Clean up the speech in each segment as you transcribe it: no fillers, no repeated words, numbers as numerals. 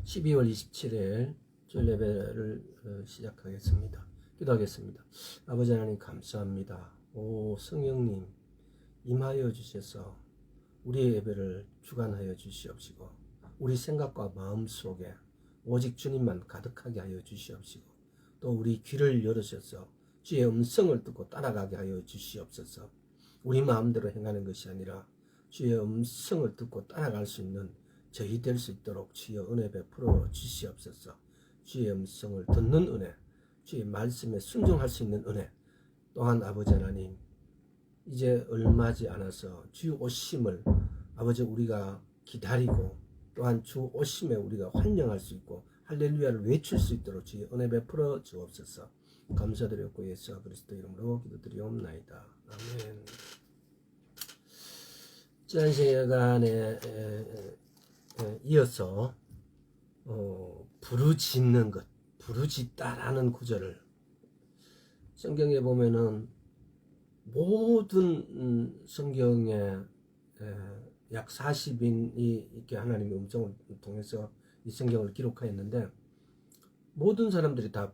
12월 27일 주일 예배를 시작하겠습니다. 기도하겠습니다. 아버지 하나님 감사합니다. 오 성령님 임하여 주셔서 우리의 예배를 주관하여 주시옵시고 우리 생각과 마음 속에 오직 주님만 가득하게 하여 주시옵시고 또 우리 귀를 열으셔서 주의 음성을 듣고 따라가게 하여 주시옵소서. 우리 마음대로 행하는 것이 아니라 주의 음성을 듣고 따라갈 수 있는 저희 될 수 있도록 주의 은혜 베풀어 주시옵소서. 주의 음성을 듣는 은혜, 주의 말씀에 순종할 수 있는 은혜, 또한 아버지 하나님 이제 얼마지 않아서 주 오심을 아버지 우리가 기다리고 또한 주 오심에 우리가 환영할 수 있고 할렐루야를 외칠 수 있도록 주의 은혜 베풀어 주옵소서. 감사드렸고 예수 그리스도 이름으로 기도드리옵나이다. 아멘. 지난 시간에 이어서 부르짖는 것, 부르짖다라는 구절을 성경에 보면은 모든 성경에 약 40인이 이렇게 하나님의 음성을 통해서 이 성경을 기록하였는데 모든 사람들이 다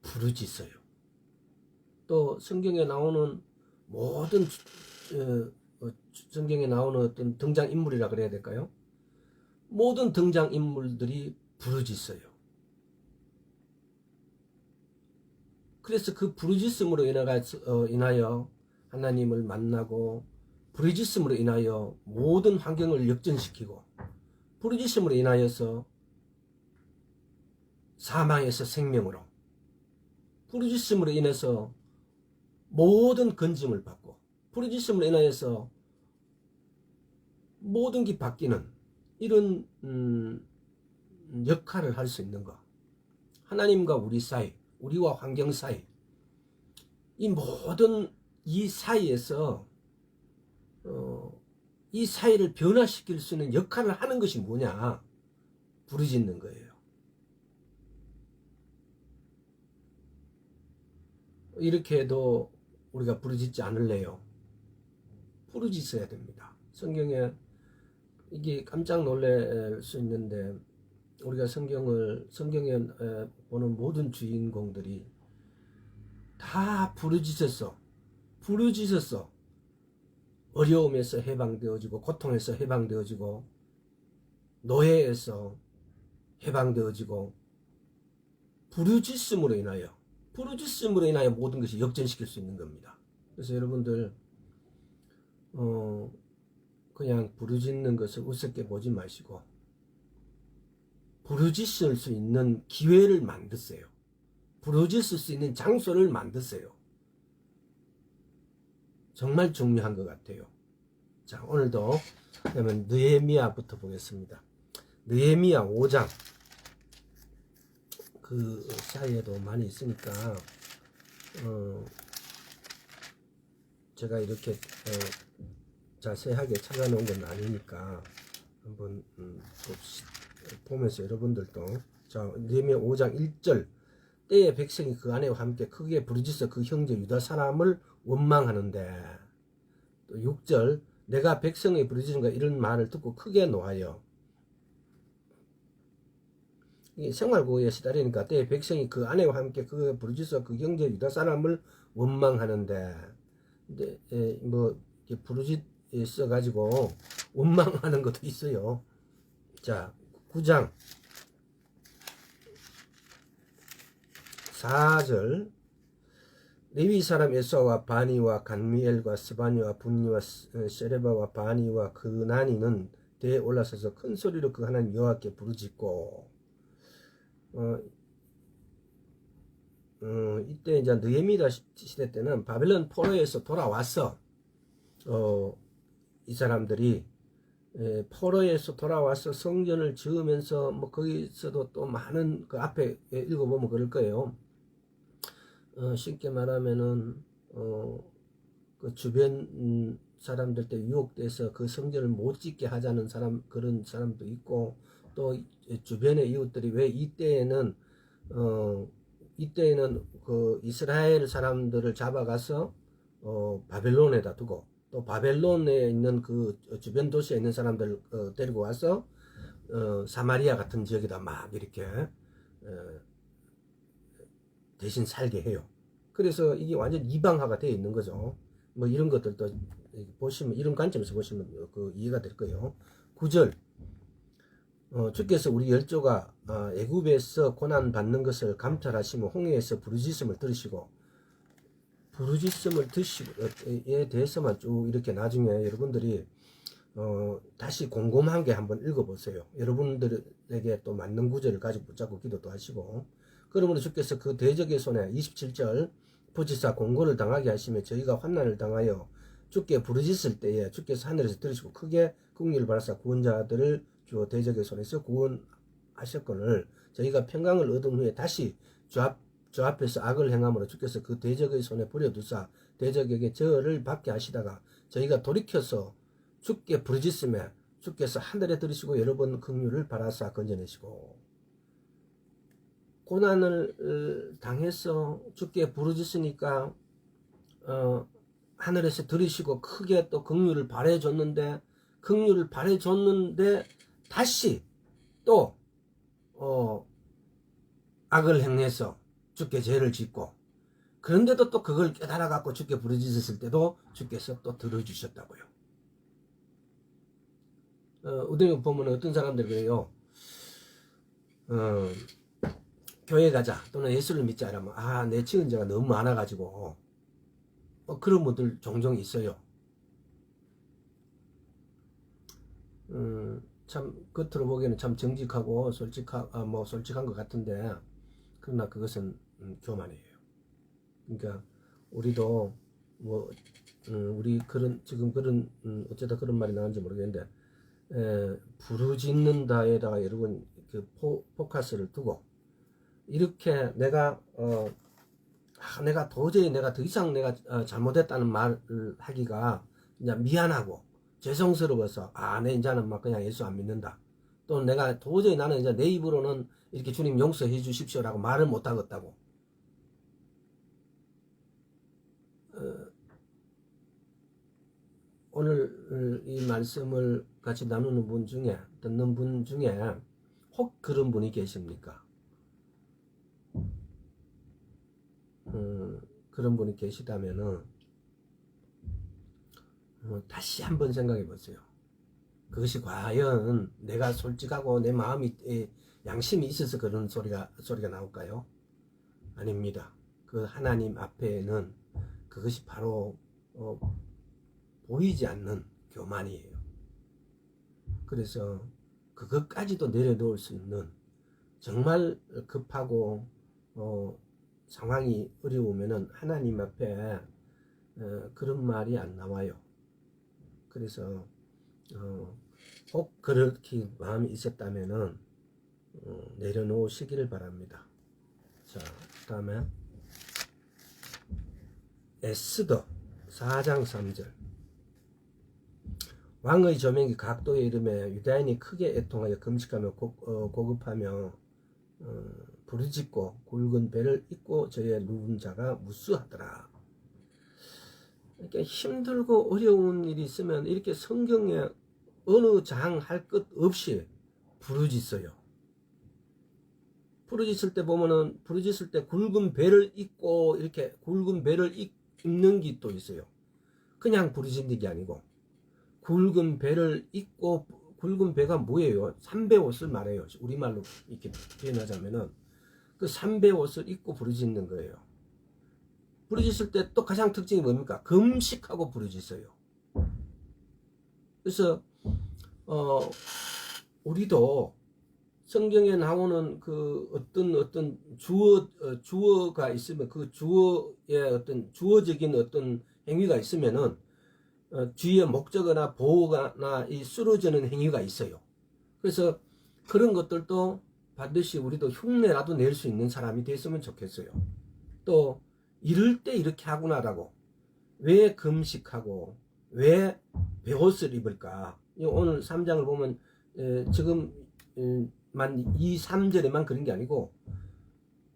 부르짖어요. 또 성경에 나오는 모든 성경에 나오는 어떤 등장인물이라 그래야 될까요? 모든 등장인물들이 부르짖어요. 그래서 그 부르짖음으로 인하여 하나님을 만나고 부르짖음으로 인하여 모든 환경을 역전시키고 부르짖음으로 인하여서 사망에서 생명으로 부르짖음으로 인해서 모든 건짐을 받고 부르짖음으로 인하여서 모든 게 바뀌는 이런 역할을 할 수 있는 것. 하나님과 우리 사이, 우리와 환경 사이, 이 모든 이 사이에서 이 사이를 변화시킬 수 있는 역할을 하는 것이 뭐냐? 부르짖는 거예요. 이렇게 해도 우리가 부르짖지 않을래요? 부르짖어야 됩니다. 성경에 이게 깜짝 놀랄 수 있는데 우리가 성경에 보는 모든 주인공들이 다 부르짖었어. 어려움에서 해방되어지고 고통에서 해방되어지고 노예에서 해방되어지고 부르짖음으로 인하여 모든 것이 역전시킬 수 있는 겁니다. 그래서 여러분들 그냥 부르짖는 것을 우습게 보지 마시고 부르짖을 수 있는 기회를 만드세요. 부르짖을 수 있는 장소를 만드세요. 정말 중요한 것 같아요. 자, 오늘도 그러면 느헤미야부터 보겠습니다. 느헤미야 5장 그 사이에도 많이 있으니까 제가 이렇게 자세하게 찾아놓은 건 아니니까 한번 보면서 여러분들도 자 느헤미야 5장 1절 때에 백성이 그 아내와 함께 크게 부르짖어 그 형제 유다 사람을 원망하는데 또 6절 내가 백성의 부르짖음과 이런 말을 듣고 크게 노하여 이 생활고에 시달리니까 때에 백성이 그 아내와 함께 크게 부르짖어 그 형제 유다 사람을 원망하는데 근데 뭐 부르짖어 가지고 원망하는 것도 있어요. 자 9장 4절 레위 사람 에사와 바니와 간미엘과 스바니와 분니와 세레바와 바니와 그나니는 대에 올라서서 큰 소리로 그 하나님 여호와께 부르짖고 이때 이제 느헤미야 시대 때는 바벨론 포로에서 돌아왔어. 이 사람들이 포로에서 돌아와서 성전을 지으면서 뭐 거기서도 또 많은 그 앞에 읽어보면 그럴 거예요. 쉽게 말하면은 그 주변 사람들 때 유혹돼서 그 성전을 못 짓게 하자는 그런 사람도 있고 또 주변의 이웃들이 왜 이때에는 그 이스라엘 사람들을 잡아가서 바벨론에다 두고 또 바벨론에 있는 그 주변 도시에 있는 사람들 데리고 와서 사마리아 같은 지역에다 막 이렇게 대신 살게 해요. 그래서 이게 완전 이방화가 되어 있는 거죠. 뭐 이런 것들도 보시면, 이런 관점에서 보시면 그 이해가 될 거예요. 9절, 주께서 우리 열조가 애굽에서 고난 받는 것을 감찰하시며 홍해에서 부르짖음을 들으시고, 부르짖음을 드시고에 대해서만 쭉 이렇게 나중에 여러분들이 다시 곰곰하게 한번 읽어보세요. 여러분들에게 또 맞는 구절을 가지고 붙잡고 기도도 하시고, 그러므로 주께서 그 대적의 손에 27절 부치사 공고를 당하게 하시며 저희가 환난을 당하여 주께 부르짖을 때에 주께서 하늘에서 들으시고 크게 긍휼을 바라사 구원자들을 주 대적의 손에서 구원하셨거늘 저희가 평강을 얻은 후에 다시 주 앞에서 악을 행함으로 주께서 그 대적의 손에 버려두사 대적에게 저를 받게 하시다가 저희가 돌이켜서 주께 부르짖으며 주께서 하늘에 들으시고 여러 번 긍휼을 바라사 건져내시고, 고난을 당해서 주께 부르짖으니까 하늘에서 들으시고 크게 또 긍휼을 바라줬는데 다시 또 악을 행해서 주께 죄를 짓고, 그런데도 또 그걸 깨달아 갖고 주께 부르짖었을 때도 주께서 또 들어주셨다고요. 어디 보면 어떤 사람들 그래요. 교회 가자 또는 예수를 믿자 이러면 내 친언자가 너무 많아가지고 그런 분들 종종 있어요. 참 겉으로 보기에는 참 정직하고 솔직한 것 같은데, 그러나 그것은 교만이에요. 그러니까 우리도 우리 지금 그런 어쩌다 그런 말이 나왔는지 모르겠는데, 부르짖는다에다가 여러분 그 포커스를 두고 이렇게 내가 도저히 내가 더 이상 내가 잘못했다는 말을 하기가 그냥 미안하고 죄송스러워서 내 이제는 막 그냥 예수 안 믿는다. 또 내가 도저히 나는 이제 내 입으로는 이렇게 주님 용서해 주십시오라고 말을 못 하겠다고. 오늘 이 말씀을 같이 나누는 분 중에, 듣는 분 중에 혹 그런 분이 계십니까? 그런 분이 계시다면은 다시 한번 생각해 보세요. 그것이 과연 내가 솔직하고 내 마음이 양심이 있어서 그런 소리가 나올까요? 아닙니다. 그 하나님 앞에는 그것이 바로 보이지 않는 교만이에요. 그래서 그것까지도 내려놓을 수 있는, 정말 급하고 상황이 어려우면은 하나님 앞에 그런 말이 안 나와요. 그래서 혹 그렇게 마음이 있었다면은 내려놓으시기를 바랍니다. 자, 그 다음에 에스더 4장 3절, 왕의 조명이 각도에 이르매 유다인이 크게 애통하여 금식하며 고급하며 부르짖고 굵은 배를 입고 저의 누운 자가 무수하더라. 이렇게 힘들고 어려운 일이 있으면 이렇게 성경에 어느 장 할 것 없이 부르짖어요. 부르짖을 때 보면은 부르짖을 때 굵은 배를 입고 이렇게 굵은 배를 입는 게 또 있어요. 그냥 부르짖는 게 아니고 굵은 배를 입고, 굵은 배가 뭐예요? 삼배 옷을 말해요. 우리말로 이렇게 표현하자면은 그 삼배 옷을 입고 부르짖는 거예요. 부르짖을 때 또 가장 특징이 뭡니까? 금식하고 부르짖어요. 그래서 우리도 성경에 나오는 그 어떤 주어가 있으면 그 주어의 어떤 주어적인 어떤 행위가 있으면은 뒤에 목적어나 보어나 이 쓰러지는 행위가 있어요. 그래서 그런 것들도 반드시 우리도 흉내라도 낼 수 있는 사람이 됐으면 좋겠어요. 또 이럴 때 이렇게 하구나라고, 왜 금식하고 왜 베옷을 입을까? 오늘 3장을 보면 지금만 이 3절에만 그런 게 아니고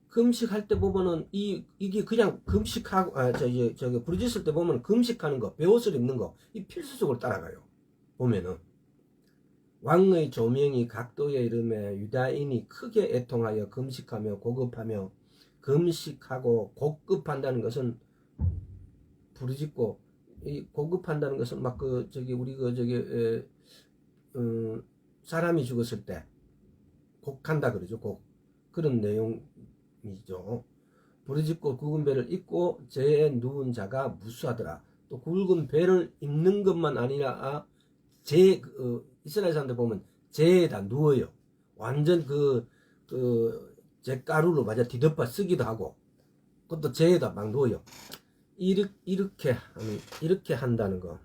금식할 때 보면은 이게 그냥 금식하고 저기 부르짖을 때 보면 금식하는 거, 베옷을 입는 거 이 필수적으로 따라가요. 보면은 왕의 조명이 각도에 이르매 유다인이 크게 애통하여 금식하며 고급하며 금식하고 고급한다는 것은 부르짖고 이 고급한다는 것은 막 그 저기 우리 그 저기 사람이 죽었을 때 곡한다 그러죠. 곡 그런 내용이죠. 부르짖고 굵은 배를 입고 재에 누운 자가 무수하더라. 또 굵은 배를 입는 것만 아니라 이스라엘 사람들 보면 재에다 누워요. 완전 잿가루로 맞아 뒤덮어 쓰기도 하고 그것도 재에다 막 누워요. 이렇게 한다는 거.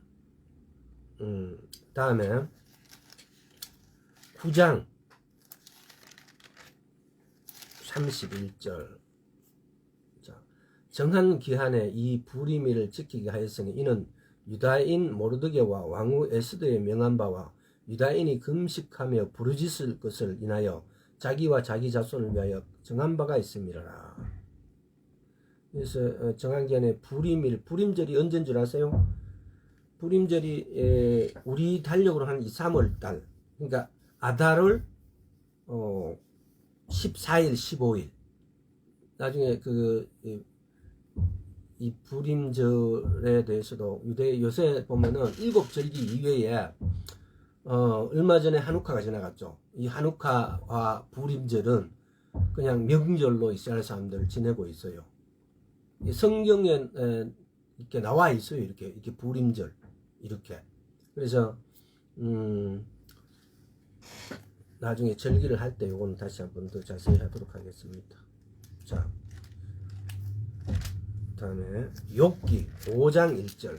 다음에 9장 31절. 자, 정한 기한에 이 부리미를 지키게 하였으니 이는 유다인 모르드게와 왕후 에스더의 명한 바와 유다인이 금식하며 부르짖을 것을 인하여 자기와 자기 자손을 위하여 정한 바가 있음이라. 그래서 정한 기한에 부림절이 언제인 줄 아세요? 부림절이 우리 달력으로 한 2, 3월 달, 그러니까 아달을 14일, 15일. 나중에 이 부림절에 대해서도 요새 보면은 7절기 이외에 얼마 전에 한우카가 지나갔죠. 이 한우카와 부림절은 그냥 명절로 이스라엘 사람들 지내고 있어요. 성경에 이렇게 나와 있어요. 이렇게 부림절 이렇게. 그래서 나중에 절기를 할 때 요거는 다시 한번 더 자세히 하도록 하겠습니다. 자, 다음에 욥기 5장 1절.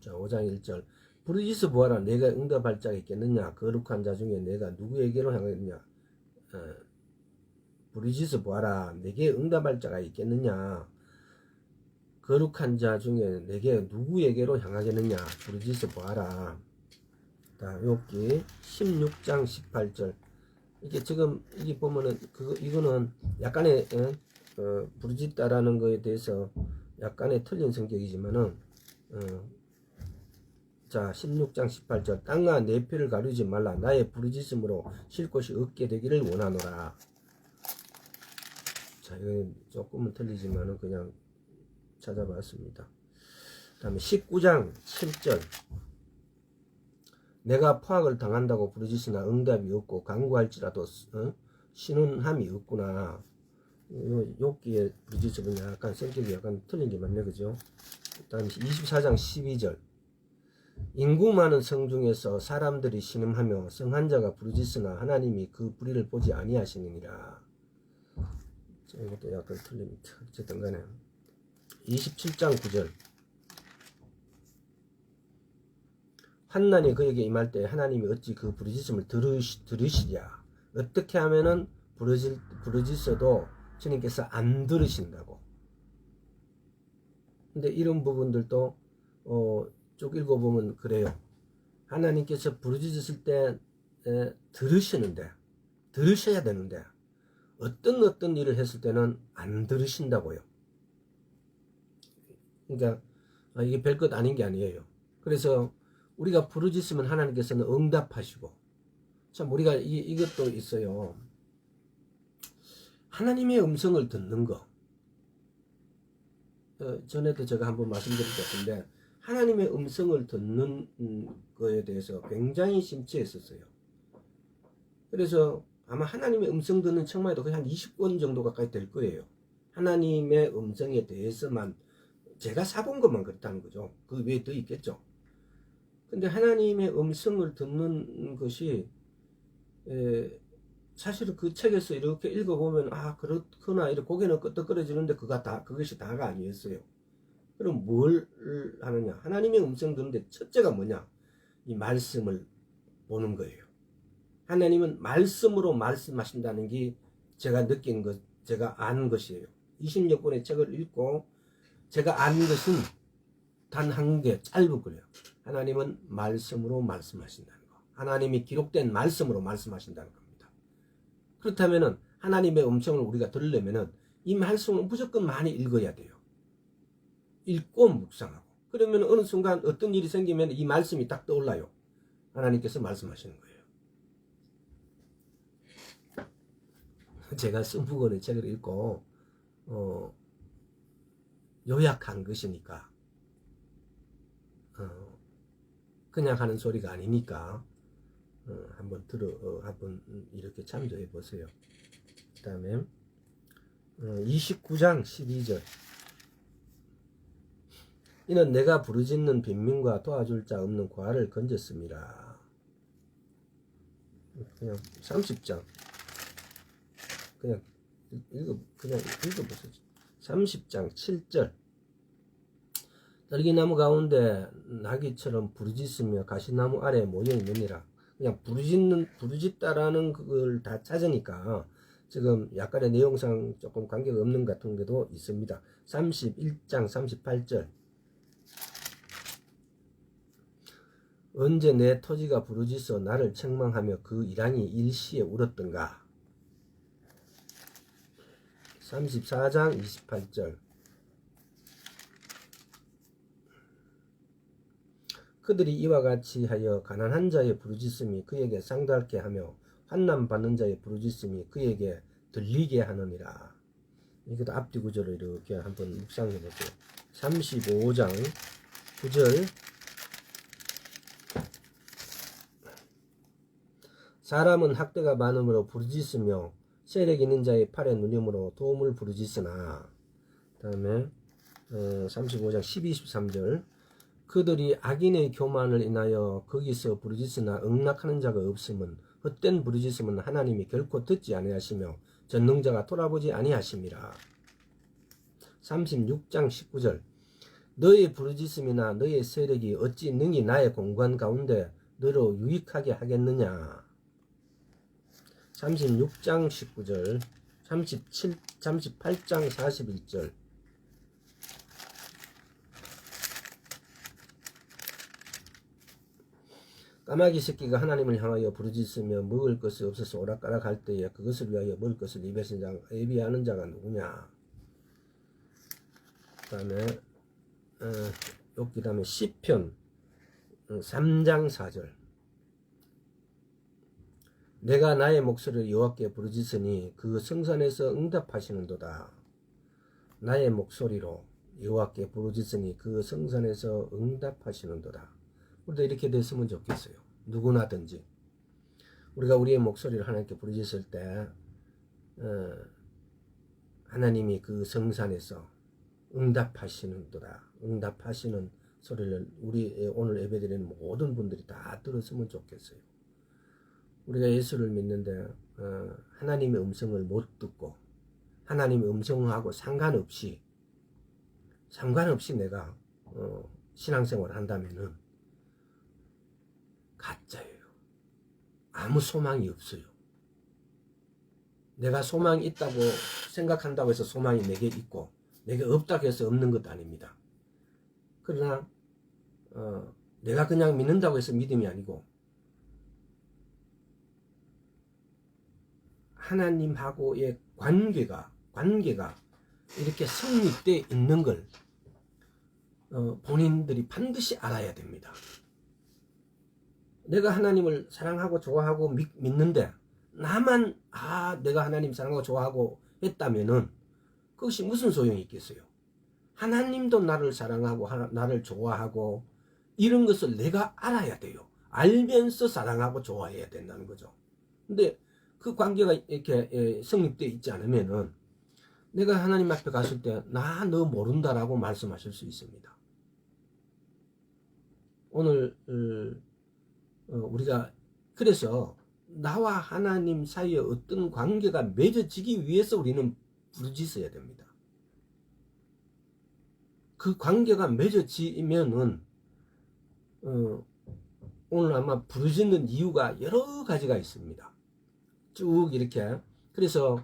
자, 5장 1절. 부르짖어 보아라, 내가 응답할 자가 있겠느냐? 거룩한 자 중에 내가 누구에게로 향하겠느냐? 부르짖어 보아라, 내게 응답할 자가 있겠느냐? 거룩한 자 중에 내게 누구에게로 향하겠느냐? 부르짖어 보아라. 자, 욥기 16장 18절. 이게 지금 이게 보면은 이거는 약간의 부르짖다라는 거에 대해서 약간의 틀린 성격이지만은 자, 16장 18절. 땅아 내 표를 가르지 말라. 나의 부르짖음으로 쉴 곳이 없게 되기를 원하노라. 자, 이건 조금은 틀리지만은 그냥 찾아봤습니다. 다음에 19장 7절. 내가 포악을 당한다고 부르짖으나 응답이 없고 간구할지라도 신은함이 없구나. 욥기에 부르짖으면 약간 성격이 약간 틀린 게 맞네, 그죠? 다음 24장 12절. 인구 많은 성 중에서 사람들이 신음하며 성한 자가 부르짖으나 하나님이 그 불의를 보지 아니하시느니라. 자, 이것도 약간 틀립니다. 어쨌든 간에 27장 9절. 환난이 그에게 임할 때 하나님이 어찌 그 부르짖음을 들으시랴. 어떻게 하면은 부르짖어도 주님께서 안 들으신다고. 근데 이런 부분들도 쭉 읽어보면 그래요. 하나님께서 부르짖으실 때 들으셔야 되는데 어떤 일을 했을 때는 안 들으신다고요. 그러니까 이게 별것 아닌 게 아니에요. 그래서 우리가 부르짖으면 하나님께서는 응답하시고, 참 우리가 이것도 있어요. 하나님의 음성을 듣는 거. 전에도 제가 한번 말씀드린 것 같은데 하나님의 음성을 듣는 거에 대해서 굉장히 심취했었어요. 그래서 아마 하나님의 음성 듣는 책만 해도 거의 한 20권 정도 가까이 될 거예요. 하나님의 음성에 대해서만 제가 사본 것만 그렇다는 거죠. 그 외에 더 있겠죠. 근데 하나님의 음성을 듣는 것이 사실은 그 책에서 이렇게 읽어보면 그렇구나 이렇게 고개는 끄덕거려지는데 그것이 다가 아니었어요. 그럼 뭘 하느냐? 하나님의 음성 듣는데 첫째가 뭐냐? 이 말씀을 보는 거예요. 하나님은 말씀으로 말씀하신다는 게 제가 느낀 것, 제가 아는 것이에요. 20여 권의 책을 읽고 제가 아는 것은 단 한 개, 짧은 거예요. 하나님은 말씀으로 말씀하신다는 거. 하나님이 기록된 말씀으로 말씀하신다는 겁니다. 그렇다면은 하나님의 음성을 우리가 들으려면은 이 말씀을 무조건 많이 읽어야 돼요. 읽고 묵상하고. 그러면 어느 순간 어떤 일이 생기면 이 말씀이 딱 떠올라요. 하나님께서 말씀하시는 거예요. 제가 승부권의 책을 읽고 요약한 것이니까 그냥 하는 소리가 아니니까 한번 한번 이렇게 참조해 보세요. 그 다음에 29장 12절. 이는 내가 부르짖는 빈민과 도와줄 자 없는 고아를 건졌습니다. 그냥 30장 그냥 읽어보세요. 30장 7절. 떨기나무 가운데 나귀처럼 부르짖으며 가시나무 아래에 모여 있느니라. 그냥 부르짖다라는 그걸 다 찾으니까 지금 약간의 내용상 조금 관계가 없는 같은 게도 있습니다. 31장 38절. 언제 내 토지가 부르짖어 나를 책망하며 그 일양이 일시에 울었던가. 34장 28절. 그들이 이와 같이 하여 가난한 자의 부르짖음이 그에게 상달케 하며 환난 받는 자의 부르짖음이 그에게 들리게 하느니라. 이것도 앞뒤 구절을 이렇게 한번 묵상해 보세요. 35장 9절. 사람은 학대가 많음으로 부르짖으며 세력 있는 자의 팔에 누림으로 도움을 부르짖으나. 그 다음에 35장 12, 13절. 그들이 악인의 교만을 인하여 거기서 부르짖으나 응낙하는 자가 없음은 헛된 부르짖음은 하나님이 결코 듣지 아니하시며 전능자가 돌아보지 아니하심이라. 36장 19절. 너의 부르짖음이나 너의 세력이 어찌 능히 나의 공간 가운데 너로 유익하게 하겠느냐. 36장 19절. 38장 41절. 까마귀 새끼가 하나님을 향하여 부르짖으며 먹을 것이 없어서 오락가락 할 때에 그것을 위하여 먹을 것을 입에서 예비하는 자가 누구냐. 그 다음에 시편 3장 4절. 내가 나의 목소리를 여호와께 부르짖으니 그 성산에서 응답하시는도다. 나의 목소리로 여호와께 부르짖으니 그 성산에서 응답하시는도다. 우리도 이렇게 됐으면 좋겠어요. 누구나든지 우리가 우리의 목소리를 하나님께 부르짖을 때 하나님이 그 성산에서 응답하시는도다. 응답하시는 소리를 우리 오늘 예배드리는 모든 분들이 다 들었으면 좋겠어요. 우리가 예수를 믿는데 하나님의 음성을 못 듣고 하나님의 음성하고 상관없이 내가 신앙생활을 한다면은 가짜예요. 아무 소망이 없어요. 내가 소망이 있다고 생각한다고 해서 소망이 내게 있고 내게 없다고 해서 없는 것도 아닙니다. 그러나 내가 그냥 믿는다고 해서 믿음이 아니고 하나님하고의 관계가 이렇게 성립되어 있는 걸 본인들이 반드시 알아야 됩니다. 내가 하나님을 사랑하고 좋아하고 믿는데 나만 내가 하나님 사랑하고 좋아하고 했다면은 그것이 무슨 소용이 있겠어요. 하나님도 나를 사랑하고 나를 좋아하고 이런 것을 내가 알아야 돼요. 알면서 사랑하고 좋아해야 된다는 거죠. 근데 그 관계가 이렇게 성립되어 있지 않으면은 내가 하나님 앞에 갔을 때 나 너 모른다라고 말씀하실 수 있습니다. 오늘 우리가 그래서 나와 하나님 사이에 어떤 관계가 맺어지기 위해서 우리는 부르짖어야 됩니다. 그 관계가 맺어지면은 오늘 아마 부르짖는 이유가 여러 가지가 있습니다. 쭉 이렇게. 그래서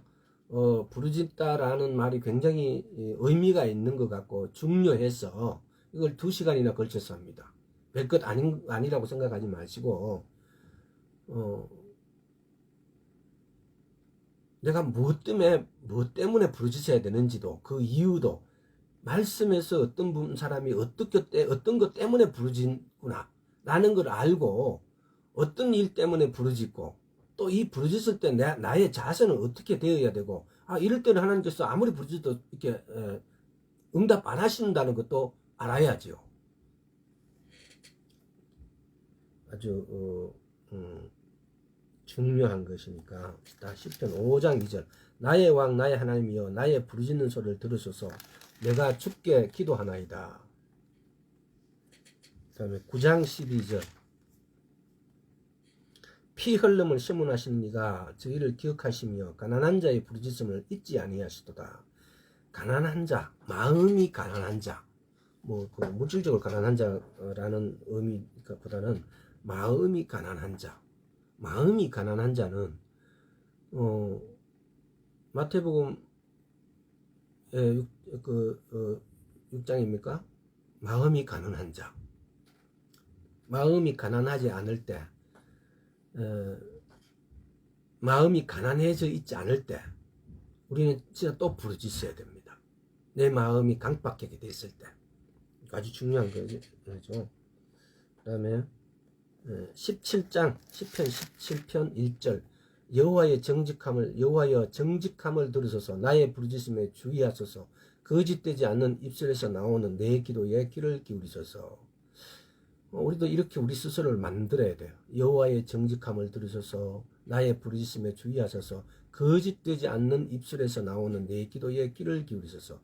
부르짖다라는 말이 굉장히 의미가 있는 것 같고 중요해서 이걸 2시간이나 걸쳐서 합니다. 별것 아니라고 생각하지 마시고 내가 무엇 때문에 부르짖어야 되는지도 그 이유도 말씀에서 어떤 사람이 어떤 것 때문에 부르짖구나 라는 걸 알고 어떤 일 때문에 부르짖고 또 이 부르짖을 때 나의 자세는 어떻게 되어야 되고 이럴 때는 하나님께서 아무리 부르짖어도 이렇게 응답 안 하신다는 것도 알아야지요. 아주 중요한 것이니까. 시편 5장 2절 나의 왕 나의 하나님이여 나의 부르짖는 소리를 들으소서 내가 주께 기도하나이다. 그 다음에 9장 12절 피 흘름을 심문하신 이가 저희를 기억하시며 가난한 자의 부르짖음을 잊지 아니하시도다. 가난한 자, 마음이 가난한 자, 그 물질적으로 가난한 자라는 의미보다는 마음이 가난한 자. 마음이 가난한 자는 마태복음 6장입니까? 마음이 가난한 자. 마음이 가난하지 않을 때, 마음이 가난해져 있지 않을 때 우리는 진짜 또 부르짖어야 됩니다. 내 마음이 강박하게 됐을 때. 아주 중요한 거죠. 그 다음에 17장 시편 17편 1절 여호와여 정직함을 들으소서 나의 부르짖음에 주의하소서 거짓되지 않는 입술에서 나오는 내 기도에 귀를 기울이소서. 우리도 이렇게 우리 스스로를 만들어야 돼요. 여호와의 정직함을 들으소서 나의 부르짖음에 주의하소서 거짓되지 않는 입술에서 나오는 내 기도에 귀를 기울이소서.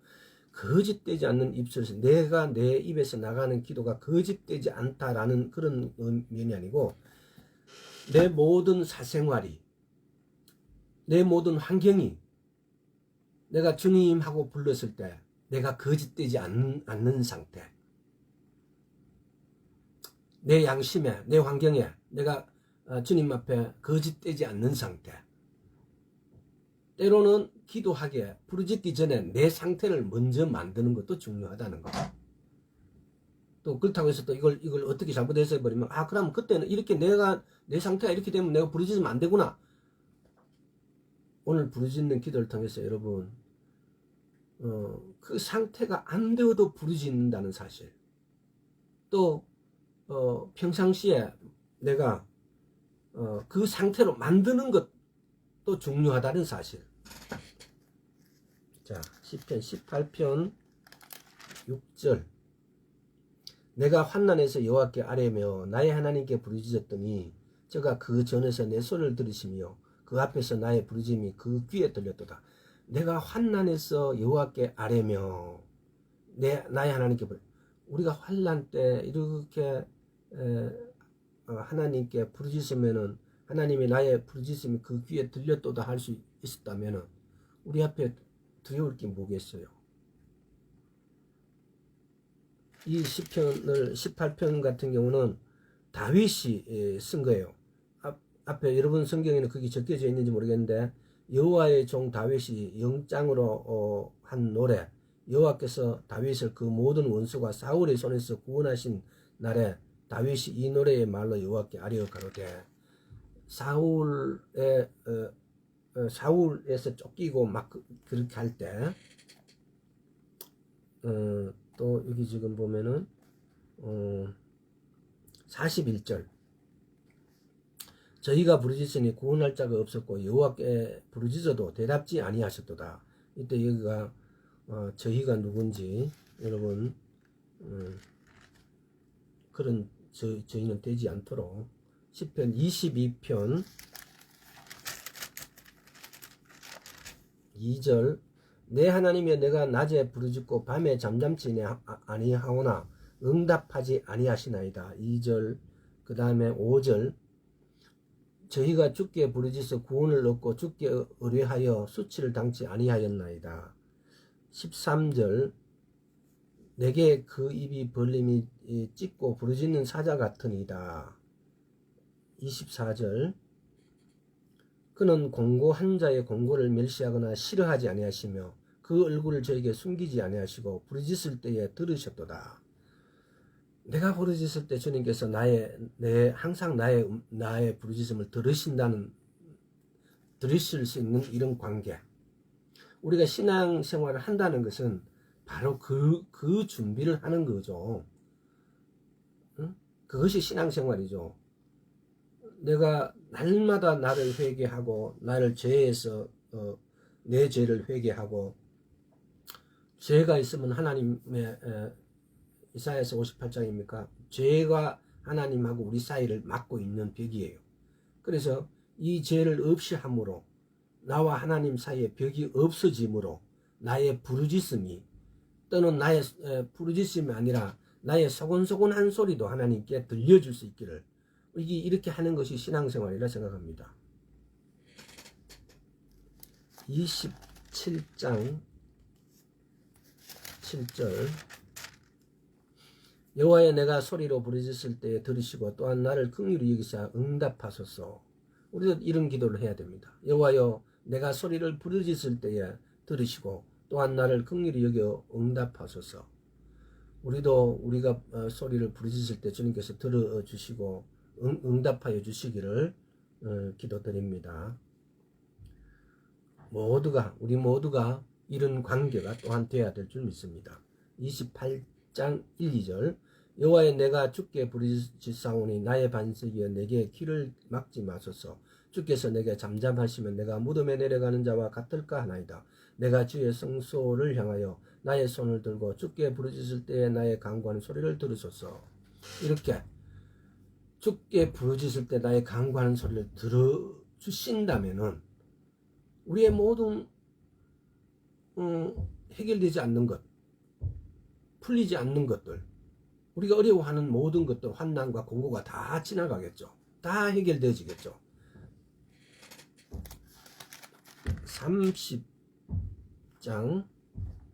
거짓되지 않는 입술에서 내가 내 입에서 나가는 기도가 거짓되지 않다라는 그런 면이 아니고 내 모든 사생활이 내 모든 환경이 내가 주님하고 불렀을 때 내가 거짓되지 않는 상태, 내 양심에 내 환경에 내가 주님 앞에 거짓되지 않는 상태. 때로는 기도하기에 부르짖기 전에 내 상태를 먼저 만드는 것도 중요하다는 거. 또 그렇다고 해서 또 이걸 어떻게 잘못해서 버리면 그럼 그때는 이렇게 내 상태가 이렇게 되면 내가 부르짖으면 안 되구나. 오늘 부르짖는 기도를 통해서 여러분 그 상태가 안 되어도 부르짖는다는 사실. 또 평상시에 내가 그 상태로 만드는 것도 중요하다는 사실. 자, 시편 18편 6절 내가 환난에서 여호와께 아뢰며 나의 하나님께 부르짖었더니 저가 그 전에서 내 소리를 들으시며 그 앞에서 나의 부르짖음이 그 귀에 들렸도다. 내가 환난에서 여호와께 아뢰며 나의 하나님께 우리가 환난 때 이렇게 하나님께 부르짖으면은 하나님이 나의 부르짖음이 그 귀에 들렸도다 할 수 있었다면은 우리 앞에 두려울 게 뭐겠어요. 이 시편을 18편 같은 경우는 다윗이 쓴 거예요. 앞에 여러분 성경에는 그게 적혀져 있는지 모르겠는데 여호와의 종 다윗이 영장으로 한 노래, 여호와께서 다윗을 그 모든 원수가 사울의 손에서 구원하신 날에 다윗이 이 노래의 말로 여호와께 아뢰어 가로되 사울에서 쫓기고 막 그렇게 할 때 또 여기 지금 보면은 41절 저희가 부르짖으니 구원할 자가 없었고 여호와께 부르짖어도 대답지 아니하셨도다. 이때 여기가 저희가 누군지 여러분 그런 저희는 되지 않도록 시편 22편 2절 내 하나님이여 내가 낮에 부르짖고 밤에 잠잠치 아니하오나 응답하지 아니하시나이다. 2절 그 다음에 5절 저희가 주께 부르짖어 구원을 얻고 주께 의뢰하여 수치를 당치 아니하였나이다. 13절 내게 그 입이 벌림이 찢고 부르짖는 사자 같으니이다. 24절 그는 공고한 자의 공고를 멸시하거나 싫어하지 아니하시며 그 얼굴을 저에게 숨기지 아니하시고 부르짖을 때에 들으셨도다. 내가 부르짖을 때 주님께서 항상 나의 부르짖음을 들으신다는 들으실 수 있는 이런 관계. 우리가 신앙생활을 한다는 것은 바로 그 준비를 하는 거죠. 응? 그것이 신앙생활이죠. 내가 날마다 나를 회개하고 나를 죄에서 내 죄를 회개하고, 죄가 있으면 하나님의 이사야서 58장입니까? 죄가 하나님하고 우리 사이를 막고 있는 벽이에요. 그래서 이 죄를 없이 함으로 나와 하나님 사이에 벽이 없어짐으로 나의 부르짖음이, 또는 나의 부르짖음이 아니라 나의 소곤소곤한 소리도 하나님께 들려줄 수 있기를, 이렇게 하는 것이 신앙생활이라 생각합니다. 27장 7절 여호와여 내가 소리로 부르짖을 때에 들으시고 또한 나를 긍휼히 여기사 응답하소서. 우리도 이런 기도를 해야 됩니다. 여호와여 내가 소리를 부르짖을 때에 들으시고 또한 나를 긍휼히 여겨 응답하소서. 우리도 우리가 소리를 부르짖을 때 주님께서 들어주시고 응답하여 주시기를 기도드립니다. 우리 모두가 이런 관계가 또한 되어야 될 줄 믿습니다. 28장 1, 2절 여호와여 내가 주께 부르짖사오니 나의 반석이여 내게 길을 막지 마소서. 주께서 내게 잠잠하시면 내가 무덤에 내려가는 자와 같을까 하나이다. 내가 주의 성소를 향하여 나의 손을 들고 주께 부르짖을 때에 나의 간구하는 소리를 들으소서. 이렇게 주께 부르짖을 때 나의 간구하는 소리를 들어주신다면은 우리의 모든 해결되지 않는 것, 풀리지 않는 것들, 우리가 어려워하는 모든 것들, 환난과 공고가 다 지나가겠죠. 다 해결되어지겠죠. 30장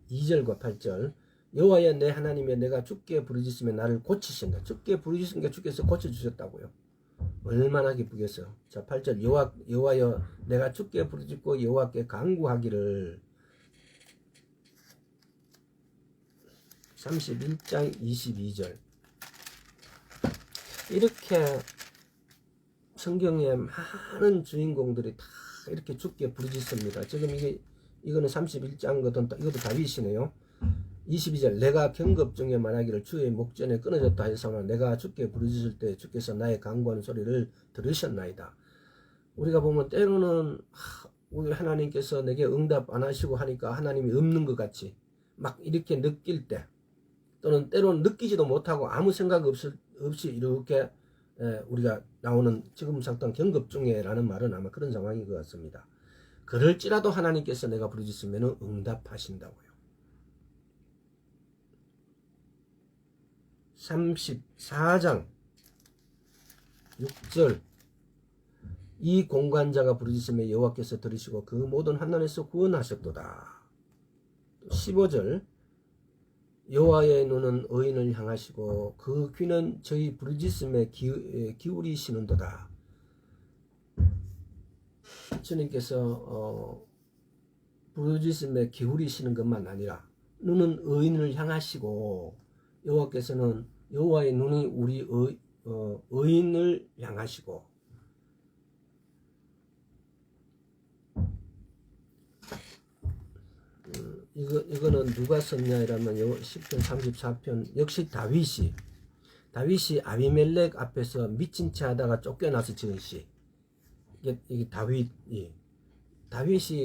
2절과 8절 여호와여 내 하나님여 내가 주께 부르짖으면 나를 고치신다. 주께 부르짖으니까 주께서 고쳐주셨다고요. 얼마나 기쁘겠어요. 자 8절 여호와여 내가 주께 부르짖고 여호와께 간구하기를. 31장 22절 이렇게 성경에 많은 주인공들이 다 이렇게 주께 부르짖습니다. 지금 이거는 31장거든. 이것도 다윗이네요. 22절 내가 경급 중에 말하기를 주의 목전에 끊어졌다 하였으나 내가 주께 부르짖을 때 주께서 나의 간구하는 소리를 들으셨나이다. 우리가 보면 때로는 우리 하나님께서 내게 응답 안 하시고 하니까 하나님이 없는 것 같이 막 이렇게 느낄 때, 또는 때로는 느끼지도 못하고 아무 생각 없이 이렇게 우리가 나오는 지금 상당 경급 중에라는 말은 아마 그런 상황인 것 같습니다. 그럴지라도 하나님께서 내가 부르짖으면 응답하신다고요. 34장 6절 이 공관자가 부르짖으며 여호와께서 들으시고 그 모든 환난에서 구원하셨도다. 15절 여호와의 눈은 의인을 향하시고 그 귀는 저희 부르짖음에 기울이시는도다. 주님께서 부르짖음에 기울이시는 것만 아니라 눈은 의인을 향하시고, 여호와께서는 여호와의 눈이 우리 의인을 향하시고, 이거는 누가 썼냐 이러면 시편 34편 역시 다윗이 아비멜렉 앞에서 미친 채 하다가 쫓겨나서 지은 시. 이게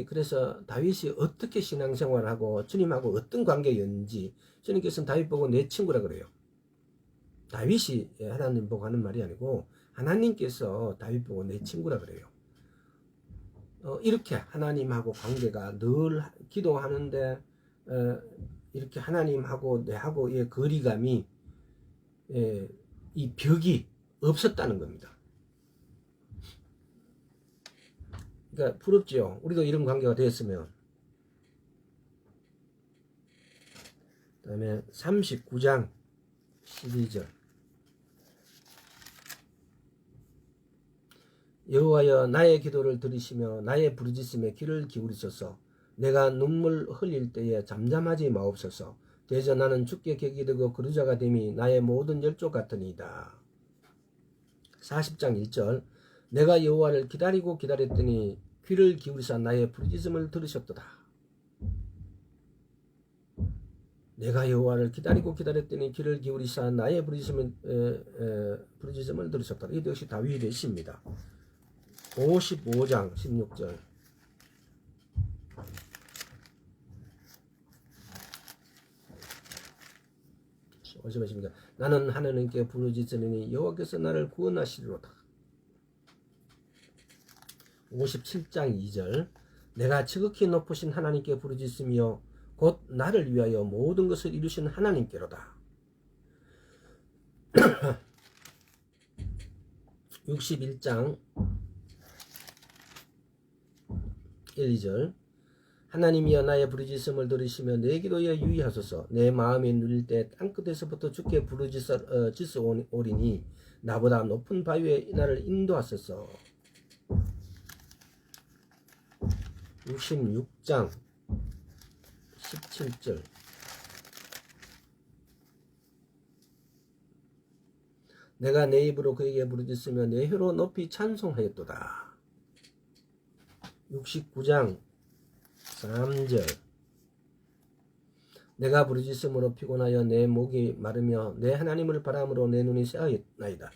그래서 다윗이 어떻게 신앙생활하고 주님하고 어떤 관계였는지 주님께서는 다윗 보고 내 친구라 그래요. 다윗이 하나님 보고 하는 말이 아니고 하나님께서 다윗 보고 내 친구라 그래요. 이렇게 하나님하고 관계가 늘 기도하는데 이렇게 하나님하고 내하고의 거리감이 이 벽이 없었다는 겁니다. 그러니까 부럽지요. 우리도 이런 관계가 되었으면. 그 다음에 39장 12절 여호와여 나의 기도를 들으시며 나의 부르짖음에 귀를 기울이소서. 내가 눈물 흘릴 때에 잠잠하지 마옵소서. 대저 나는 주께 객이 되고 그루자가 됨이 나의 모든 열조 같으니이다. 40장 1절 내가 여호와를 기다리고 기다렸더니 귀를 기울이사 나의 부르짖음을 들으셨도다. 내가 여호와를 기다리고 기다렸더니 귀를 기울이사 나의 부르짖음을 들으셨도다. 이 역시 다윗의 시입니다. 55장 16절. 오십니다. 나는 하나님께 부르짖으니 여호와께서 나를 구원하시리로다. 57장 2절. 내가 지극히 높으신 하나님께 부르짖으며 곧 나를 위하여 모든 것을 이루신 하나님께로다. 61장 1, 2절. 하나님이여 나의 부르짖음을 들으시며 내 기도에 유의하소서. 내 마음이 눌릴 때 땅끝에서부터 주께 부르짖어오리니 나보다 높은 바위에 나를 인도하소서. 66장 17절. 내가 내 입으로 그에게 부르짖으며 내 혀로 높이 찬송하였도다. 69장 3절. 내가 부르짖음으로 피곤하여 내 목이 마르며 내 하나님을 바람으로 내 눈이 새하였나이다.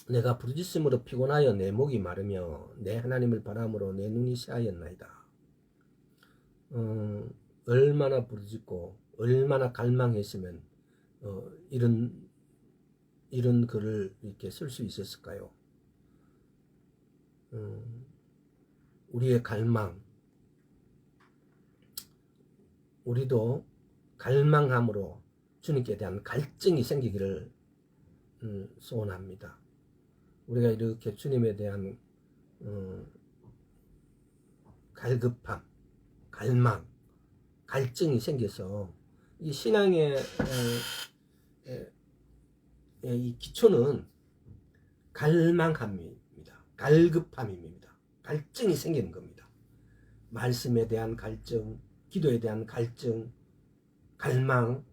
내가 부르짖음으로 피곤하여 내 목이 마르며 내 하나님을 바람으로 내 눈이 새하였나이다. 얼마나 부르짖고 얼마나 갈망했으면 이런 글을 이렇게 쓸 수 있었을까요? 우리의 갈망, 우리도 갈망함으로 주님께 대한 갈증이 생기기를 소원합니다. 우리가 이렇게 주님에 대한 갈급함, 갈망, 갈증이 생겨서 이 신앙의 이 기초는 갈망함입니다. 갈급함입니다. 갈증이 생기는 겁니다. 말씀에 대한 갈증, 기도에 대한 갈증, 갈망,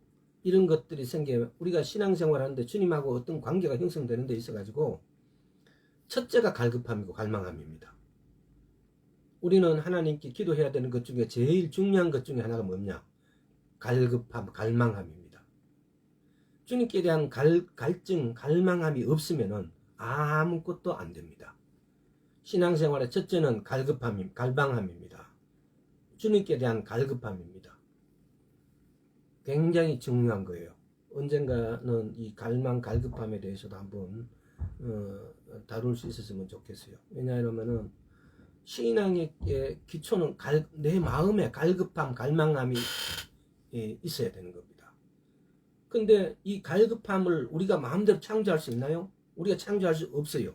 이런 것들이 생겨 우리가 신앙생활 하는데 주님하고 어떤 관계가 형성되는 데 있어가지고 첫째가 갈급함이고 갈망함입니다. 우리는 하나님께 기도해야 되는 것 중에 제일 중요한 것 중에 하나가 뭐냐? 갈급함, 갈망함입니다. 주님께 대한 갈증, 갈망함이 없으면은 아무것도 안 됩니다. 신앙생활의 첫째는 갈망함입니다. 주님께 대한 갈급함입니다. 굉장히 중요한 거예요. 언젠가는 이 갈급함에 대해서도 한번 다룰 수 있었으면 좋겠어요. 왜냐하면은 신앙의 기초는 내 마음에 갈급함, 갈망함이 있어야 되는 겁니다. 근데 이 갈급함을 우리가 마음대로 창조할 수 있나요? 우리가 창조할 수 없어요.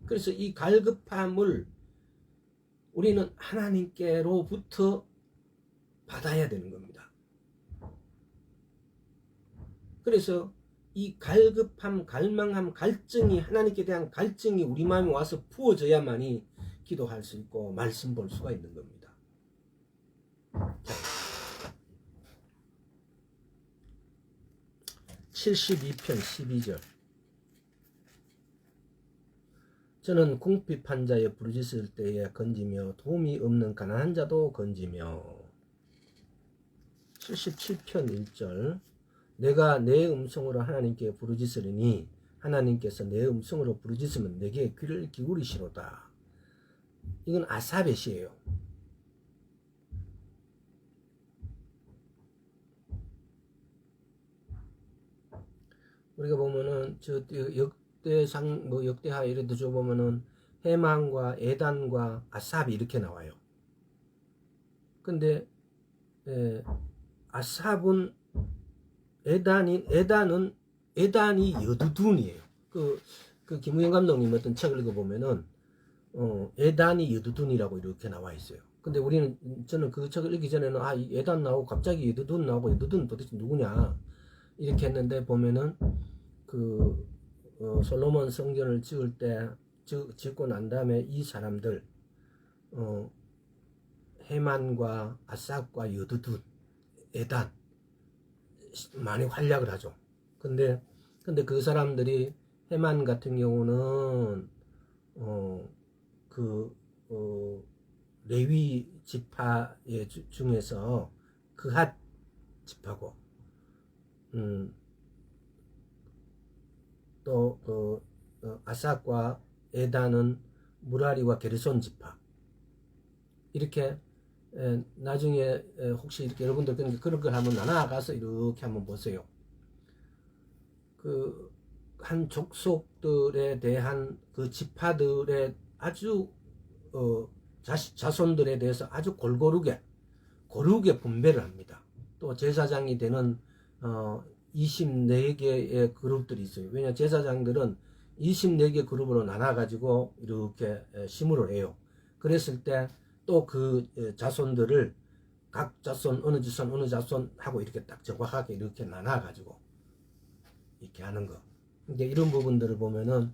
그래서 이 갈급함을 우리는 하나님께로부터 받아야 되는 겁니다. 그래서 이 갈급함, 갈망함, 갈증이 하나님께 대한 갈증이 우리 마음에 와서 부어져야만이 기도할 수 있고 말씀 볼 수가 있는 겁니다. 자, 72편 12절. 저는 궁핍한 자의 부르짖을 때에 건지며 도움이 없는 가난한 자도 건지며. 77편 1절. 내가 내 음성으로 하나님께 부르짖으리니 하나님께서 내 음성으로 부르짖으면 내게 귀를 기울이시로다. 이건 아삽의 시예요. 우리가 보면은 저 역대상 역대하 이런 데 보면은 해만과 에단과 아삽이 이렇게 나와요. 근데 아삽은 에단이 여두둔이에요. 그 김우영 감독님 어떤 책을 읽어보면은 에단이 여두둔이라고 이렇게 나와 있어요. 근데 저는 그 책을 읽기 전에는 이 에단 나오고 갑자기 여두둔 나오고 여두둔 도대체 누구냐 이렇게 했는데 보면은 솔로몬 성전을 짓고 난 다음에 이 사람들 해만과 아삽과 여두둔, 에단 많이 활약을 하죠. 근데 그 사람들이 해만 같은 경우는 레위 지파의 중에서 그핫 지파고, 또 아삭과 에다는 무라리와 게르손 지파. 이렇게 나중에 혹시 이렇게 여러분들 그런 걸 한번 나눠가서 이렇게 한번 보세요. 그 한 족속들에 대한 그 지파들의 아주 자손들에 대해서 아주 고르게 분배를 합니다. 또 제사장이 되는 24개의 그룹들이 있어요. 왜냐 제사장들은 24개 그룹으로 나눠가지고 이렇게 시무를 해요. 그랬을 때 또 그 자손들을 각 자손 어느 자손 하고 이렇게 딱 정확하게 이렇게 나눠가지고 이렇게 하는 거. 이제 이런 부분들을 보면은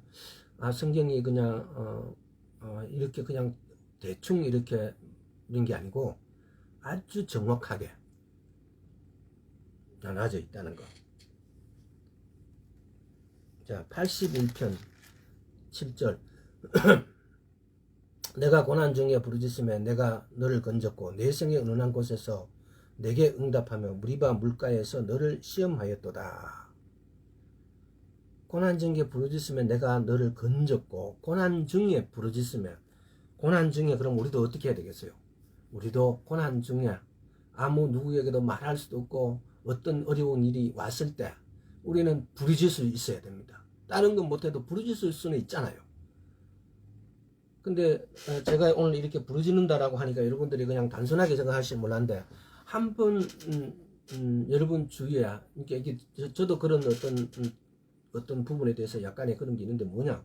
성경이 그냥 이렇게 그냥 대충 이렇게 이런 게 아니고 아주 정확하게 나눠져 있다는 거. 자, 81편 7절. 내가 고난 중에 부르짖음에 내가 너를 건졌고 내 성의 은은한 곳에서 내게 응답하며 무리바 물가에서 너를 시험하였도다. 고난 중에 부르짖으면 내가 너를 건졌고, 고난 중에 부르짖으면, 고난 중에 그럼 우리도 어떻게 해야 되겠어요? 우리도 고난 중에 아무 누구에게도 말할 수도 없고 어떤 어려운 일이 왔을 때 우리는 부르짖을 수 있어야 됩니다. 다른 건 못해도 부르짖을 수는 있잖아요. 근데 제가 오늘 이렇게 부르짖는다라고 하니까 여러분들이 그냥 단순하게 생각하실지 몰랐는데 한번 여러분 주위에 이게 저도 그런 어떤 부분에 대해서 약간의 그런 게 있는데 뭐냐,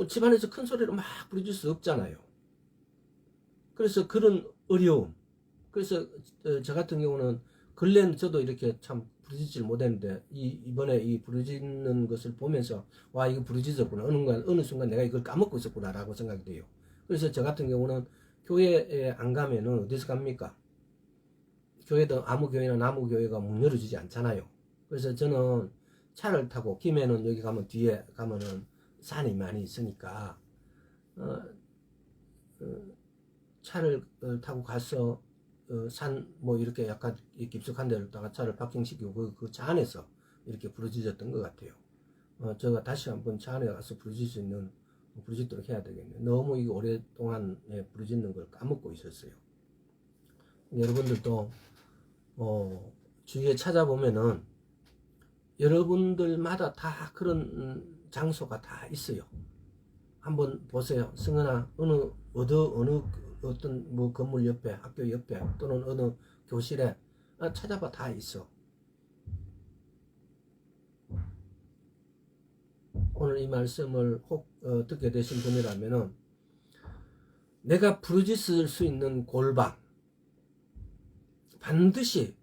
집안에서 큰 소리로 막 부르짖을 수 없잖아요. 그래서 그런 어려움, 그래서 저 같은 경우는 근래는 저도 이렇게 참 부르짖질 못했는데 이번에 이 부르짖는 것을 보면서 와 이거 부르짖었구나, 어느 순간 내가 이걸 까먹고 있었구나 라고 생각이 돼요. 그래서 저 같은 경우는 교회에 안 가면은 어디서 갑니까? 교회도 아무 교회나 나무 교회가 문 열어주지 않잖아요. 그래서 저는 차를 타고 김해는 여기 가면 뒤에 가면은 산이 많이 있으니까 차를 타고 가서 산 뭐 이렇게 약간 깊숙한 데로다가 차를 파킹시키고 그 차 안에서 이렇게 부르짖었던 것 같아요. 제가 다시 한번 차 안에 가서 부르짖을 수 있는 부르짖도록 해야 되겠네요. 너무 이거 오랫동안 부르짖는 걸 까먹고 있었어요. 여러분들도 주위에 찾아보면은 여러분들마다 다 그런 장소가 다 있어요. 한번 보세요. 승은아, 어느 어떤 뭐 건물 옆에, 학교 옆에 또는 어느 교실에 찾아봐 다 있어. 오늘 이 말씀을 혹 듣게 되신 분이라면은 내가 부르짖을 수 있는 골방, 반드시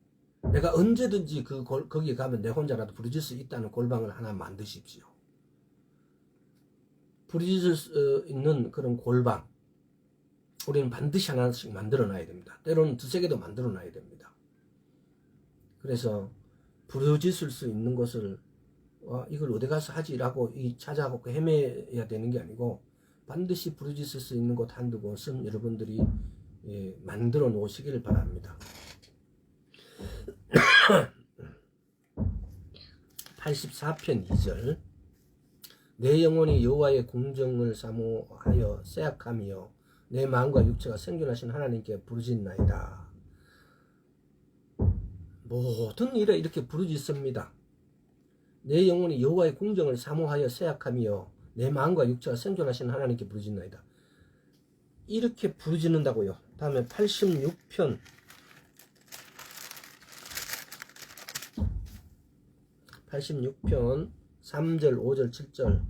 내가 언제든지 거기 가면 내 혼자라도 부르짖을 수 있다는 골방을 하나 만드십시오. 부르짖을 수 있는 그런 골방, 우리는 반드시 하나씩 만들어 놔야 됩니다. 때로는 두세 개도 만들어 놔야 됩니다. 그래서 부르짖을 수 있는 것을 이걸 어디 가서 하지라고 찾아가고 헤매야 되는 게 아니고 반드시 부르짖을 수 있는 곳 한두 곳은 여러분들이 만들어 놓으시기를 바랍니다. 84편 2절. 내 영혼이 여호와의 공정을 사모하여 쇠약하며 내 마음과 육체가 생존하신 하나님께 부르짖나이다. 모든 일에 이렇게 부르짖습니다. 내 영혼이 여호와의 공정을 사모하여 쇠약하며 내 마음과 육체가 생존하신 하나님께 부르짖나이다. 이렇게 부르짖는다고요. 다음에 86편 3절 5절 7절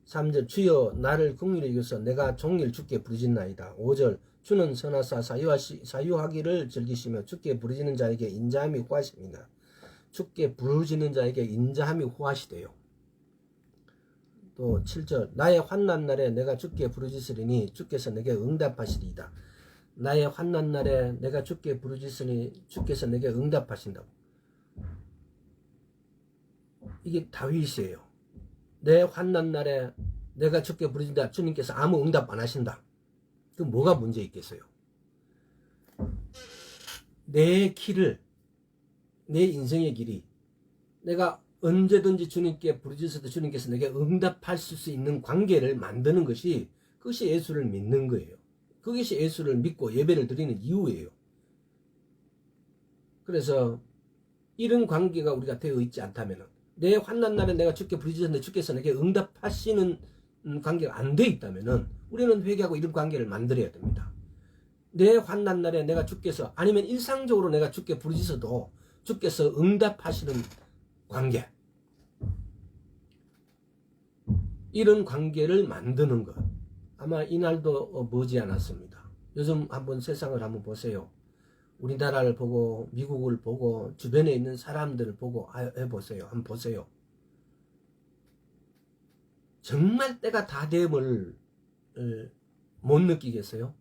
3절. 주여 나를 긍휼히 여기서 내가 종일 주께 부르짖나이다. 5절. 주는 선하사 사유하기를 즐기시며 주께 부르짖는 자에게 인자함이 후하십니다. 주께 부르짖는 자에게 인자함이 후하시대요. 또 7절. 나의 환난 날에 내가 주께 부르짖으리니 주께서 내게 응답하시리이다. 나의 환난 날에 내가 주께 부르짖으니 주께서 내게 응답하신다고. 이게 다윗이에요. 내 환난 날에 내가 주께 부르짖는다 주님께서 아무 응답 안 하신다. 그럼 뭐가 문제 있겠어요? 내 길을, 내 인생의 길이 내가 언제든지 주님께 부르짖어도 주님께서 내게 응답하실 수 있는 관계를 만드는 것이, 그것이 예수를 믿는 거예요. 그것이 예수를 믿고 예배를 드리는 이유예요. 그래서 이런 관계가 우리가 되어 있지 않다면, 내 환난 날에 내가 주께 부르짖었는데 주께서 내게 응답하시는 관계가 안 되어 있다면 우리는 회개하고 이런 관계를 만들어야 됩니다. 내 환난 날에 내가 주께서, 아니면 일상적으로 내가 주께 부르짖어도 주께서 응답하시는 관계, 이런 관계를 만드는 것, 아마 이날도 머지않았습니다. 요즘 한번 세상을 한번 보세요. 우리나라를 보고 미국을 보고 주변에 있는 사람들을 보고 해보세요. 한번 보세요. 정말 때가 다 됨을 못 느끼겠어요?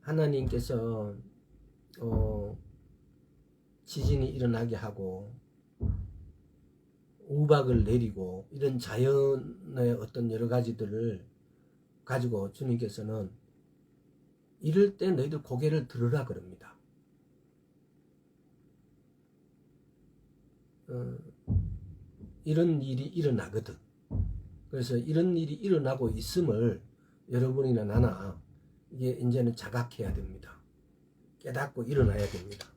하나님께서 지진이 일어나게 하고 우박을 내리고 이런 자연의 어떤 여러 가지들을 가지고 주님께서는 이럴 때 너희들 고개를 들으라 그럽니다. 이런 일이 일어나거든. 그래서 이런 일이 일어나고 있음을 여러분이나 나나 이게 이제는 자각해야 됩니다. 깨닫고 일어나야 됩니다.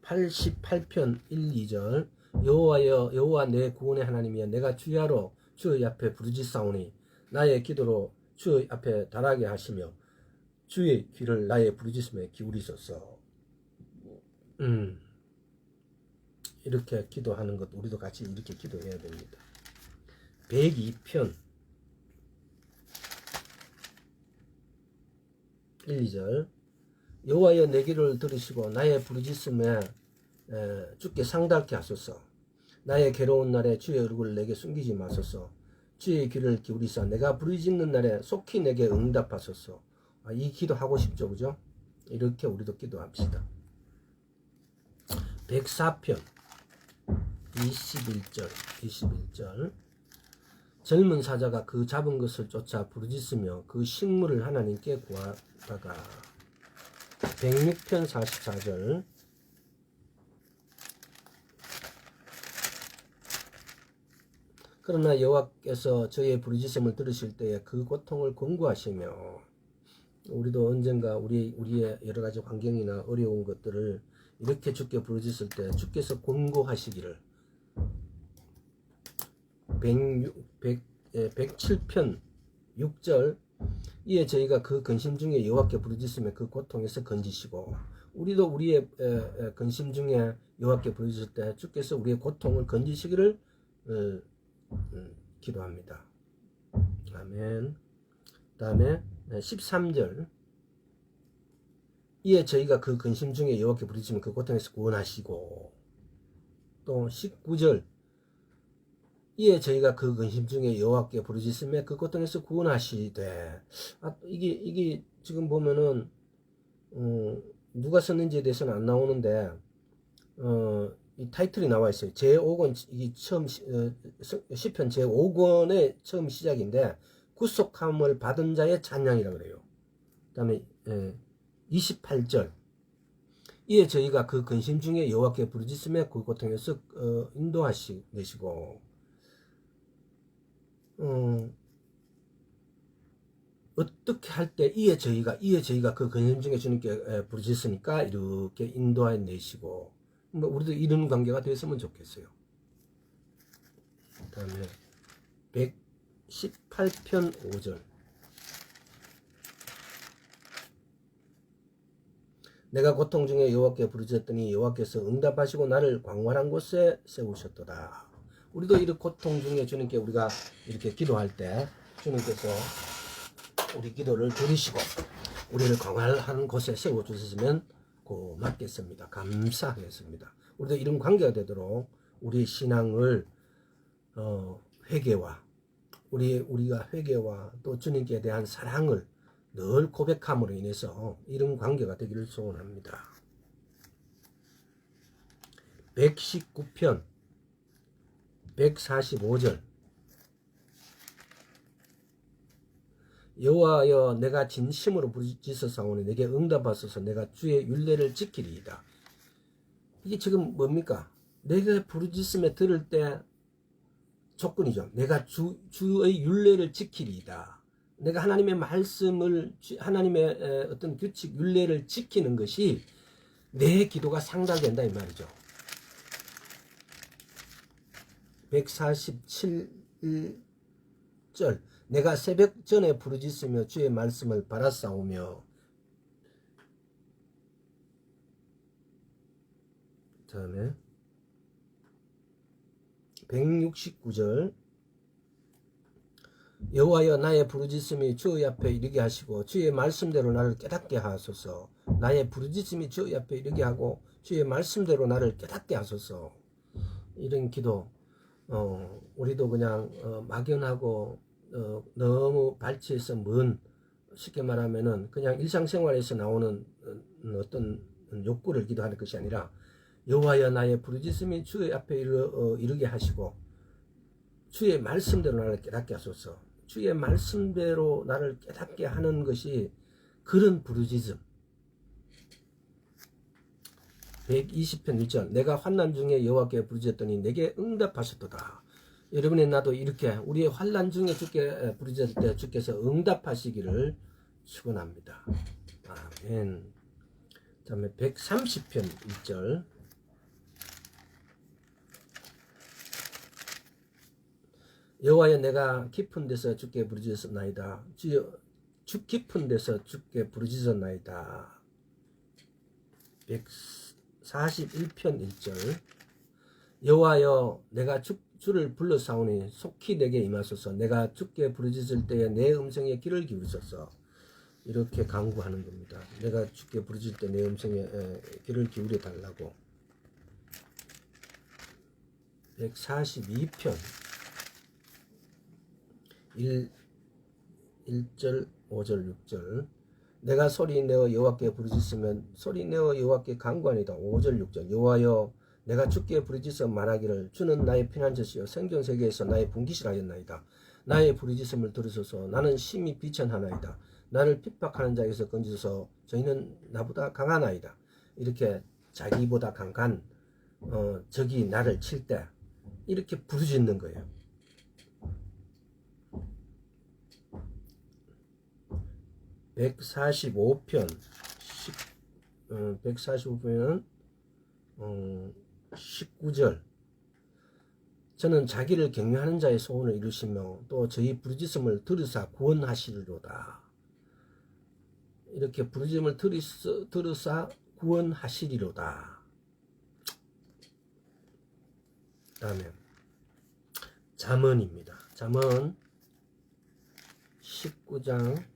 88편 1, 2절 여호와여 여호와 내 구원의 하나님이여 내가 주야로 주의 앞에 부르짖사오니 나의 기도로 주의 앞에 달하게 하시며 주의 귀를 나의 부르짖음에 기울이소서. 이렇게 기도하는 것 우리도 같이 이렇게 기도해야 됩니다. 102편 1, 2절 여호와여 내 기도를 들으시고 나의 부르짖음에 주께 상달케 하소서. 나의 괴로운 날에 주의 얼굴을 내게 숨기지 마소서. 주의 귀를 기울이사 내가 부르짖는 날에 속히 내게 응답하소서. 이 기도하고 싶죠, 그죠? 이렇게 우리도 기도합시다. 104편 21절 젊은 사자가 그 잡은 것을 쫓아 부르짖으며 그 식물을 하나님께 구하다가 106편 44절 그러나 여호와께서 저의 부르짖음을 들으실 때에 그 고통을 권고하시며, 우리도 언젠가 우리의 여러 가지 환경이나 어려운 것들을 이렇게 주께 부르짖을 때 주께서 권고하시기를. 107편 6절 이에 저희가 그 근심 중에 여호와께 부르짖으며 그 고통에서 건지시고, 우리도 우리의 근심 중에 여호와께 부르짖을 때 주께서 우리의 고통을 건지시기를 기도합니다. 아멘. 다음에 13절 이에 저희가 그 근심 중에 여호와께 부르짖으면 그 고통에서 구원하시고, 또 19절 이에 저희가 그 근심 중에 여호와께 부르짖으며 그 고통에서 구원하시되. 이게 지금 보면은 누가 썼는지에 대해서는 안 나오는데 이 타이틀이 나와 있어요. 제5권, 이 처음 시편 제5권의 처음 시작인데 구속함을 받은 자의 찬양이라고 그래요. 그 다음에 28절 이에 저희가 그 근심 중에 여호와께 부르짖으며 그 고통에서 인도하시고, 어떻게 할 때 이에 저희가 그 근심 중에 주님께 부르짖으니까 이렇게 인도해 내시고, 우리도 이런 관계가 됐으면 좋겠어요. 그 다음에 118편 5절 내가 고통 중에 여호와께 부르짖었더니 여호와께서 응답하시고 나를 광활한 곳에 세우셨도다. 우리도 이런 고통 중에 주님께 우리가 이렇게 기도할 때 주님께서 우리 기도를 들으시고 우리를 광활한 곳에 세워주셨으면 고맙겠습니다. 감사하겠습니다. 우리도 이런 관계가 되도록 우리의 신앙을 회개와 우리가 회개와 또 주님께 대한 사랑을 늘 고백함으로 인해서 이런 관계가 되기를 소원합니다. 119편 145절 여호와여 내가 진심으로 부르짖었사오니 내게 응답하소서. 내가 주의 율례를 지키리이다. 이게 지금 뭡니까? 내가 부르짖음에 들을 때 조건이죠. 내가 주의 율례를 지키리이다. 내가 하나님의 말씀을, 하나님의 어떤 규칙 율례를 지키는 것이 내 기도가 상달된다 이 말이죠. 147절 내가 새벽 전에 부르짖으며 주의 말씀을 바라싸우며, 다음에 169절 여호와여 나의 부르짖음이 주의 앞에 이르게 하시고 주의 말씀대로 나를 깨닫게 하소서. 나의 부르짖음이 주의 앞에 이르게 하고 주의 말씀대로 나를 깨닫게 하소서. 이런 기도 우리도 그냥 막연하고 너무 발치해서 먼, 쉽게 말하면은 그냥 일상생활에서 나오는 어떤 욕구를 기도하는 것이 아니라 여호와여 나의 부르짖음이 주의 앞에 이르게 하시고 주의 말씀대로 나를 깨닫게 하소서. 주의 말씀대로 나를 깨닫게 하는 것이 그런 부르짖음. 120편 1절 내가 환난 중에 여호와께 부르짖었더니 내게 응답하셨도다. 여러분의 나도 이렇게 우리의 환난 중에 주께 부르짖을 때 주께서 응답하시기를 축원합니다. 아멘. 다음에 130편 1절 여호와여 내가 깊은 데서 주께 부르짖었나이다. 주여 주 깊은 데서 주께 부르짖었나이다. 141편 1절 여호와여 내가 주를 불러사오니 속히 내게 임하소서. 내가 주께 부르짖을 때에 내 음성에 귀를 기울이소서. 이렇게 간구하는 겁니다. 내가 주께 부르짖을 때 내 음성에 귀를 기울여 달라고. 142편 1절 5절 6절 내가 소리내어 여호와께 부르짖으면 소리내어 여호와께 간구하니이다. 5절 6절 여호와여 내가 주께 부르짖어 말하기를 주는 나의 피난처시요 생존세계에서 나의 분깃이라였나이다. 나의 부르짖음을 들으소서. 나는 심히 비천하나이다. 나를 핍박하는 자에게서 건지소서. 저희는 나보다 강하나이다. 이렇게 자기보다 강한 적이 나를 칠 때 이렇게 부르짖는 거예요. 145편 145편은 19절 저는 자기를 경외하는 자의 소원을 이루시며 또 저희 부르짖음을 들으사 구원하시리로다. 이렇게 부르짖음을 들으사 구원하시리로다. 다음에 잠언입니다. 잠언 19장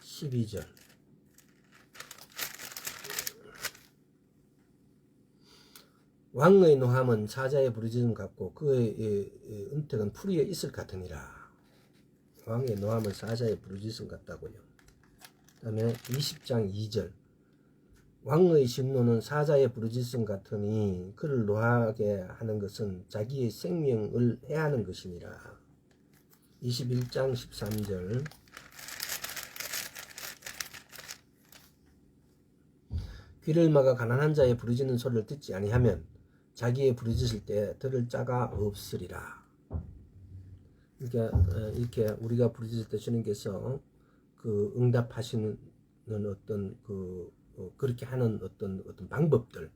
12절 왕의 노함은 사자의 부르짖음 같고 그의 은택은 풀 위에 있을 같으니라. 왕의 노함은 사자의 부르짖음 같다고요. 그 다음에 20장 2절 왕의 진노는 사자의 부르짖음 같으니 그를 노하게 하는 것은 자기의 생명을 해하는 것이니라. 21장 13절 귀를 막아 가난한 자의 부르짖는 소리를 듣지 아니하면 자기의 부르짖을 때 들을 자가 없으리라. 그러니까 이렇게 우리가 부르짖을 때 주님께서 그 응답하시는 어떤 그렇게 하는 어떤 방법들,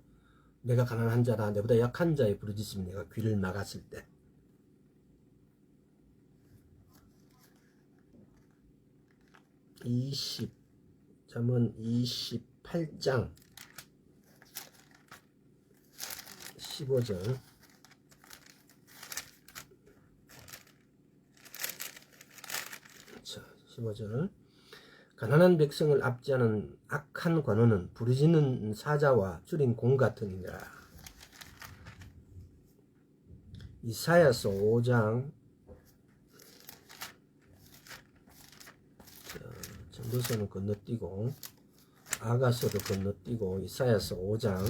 내가 가난한 자라 내보다 약한 자의 부르짖음 내가 귀를 막았을 때 잠언 28장 15절 자, 15절 가난한 백성을 압제하는 악한 관원은 부르짖는 사자와 줄인 공 같으니라. 이사야서 5장 전도서는 건너뛰고 아가서도 건너뛰고 이사야서 5장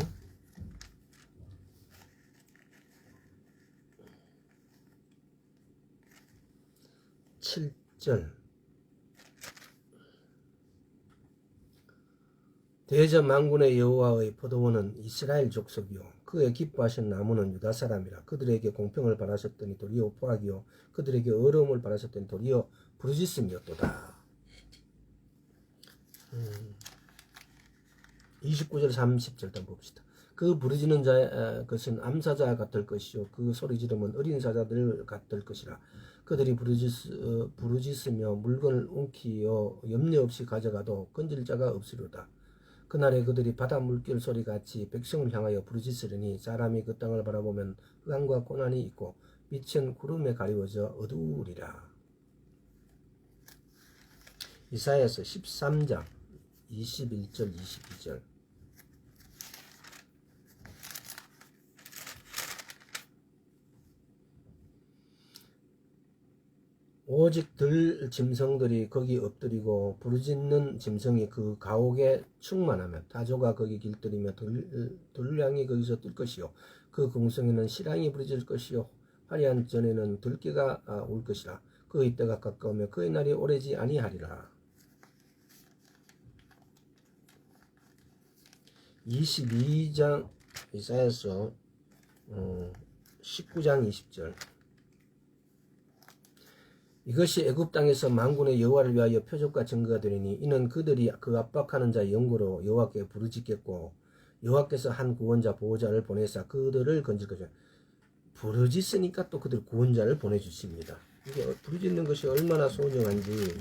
7절 대저 만군의 여호와의 포도원은 이스라엘 족속이요 그의 기뻐하신 나무는 유다 사람이라. 그들에게 공평을 바라셨더니 도리어 포악이요 그들에게 어려움을 바라셨더니 도리어 부르짖음이었도다. 29절 30절 더 봅시다. 그 부르짖는 자 것은 암사자 같을 것이요 그 소리 지르면 어린 사자들 같을 것이라. 그들이 부르짖으며 물건을 움키어 염려 없이 가져가도 건질 자가 없으리로다. 그날에 그들이 바다 물결 소리같이 백성을 향하여 부르짖으리니 사람이 그 땅을 바라보면 흑암과 고난이 있고 빛은 구름에 가리워져 어두우리라. 이사야서 13장 21절 22절 오직 들 짐승들이 거기 엎드리고 부르짖는 짐승이 그 가옥에 충만하며 타조가 거기 길들이며 들량이 거기서 뜰 것이요 그 궁성에는 시랑이 부르짖을 것이요 화려한 전에는 들깨가 울 것이라. 그의 때가 가까우며 그의 날이 오래지 아니하리라. 22장 이사야서 19장 20절 이것이 애굽 땅에서 만군의 여호와를 위하여 표적과 증거가 되리니 이는 그들이 그 압박하는 자의 영고로 여호와께 부르짖겠고 여호와께서 한 구원자 보호자를 보내사 그들을 건질 것이다. 부르짖으니까 또 그들 구원자를 보내주십니다. 이게 부르짖는 것이 얼마나 소중한지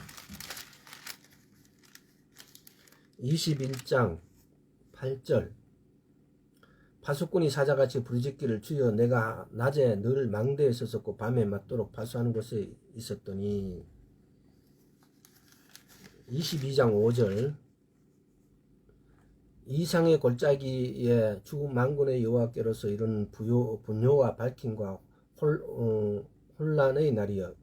21장 8절 파수꾼이 사자같이 부르짖기를 주여 내가 낮에 늘 망대에 섰었고 밤에 맞도록 파수하는 곳에 있었더니 22장 5절 이상의 골짜기에 주 만군의 여호와께로서 이런 분요와 밝힘과 혼란의 날이여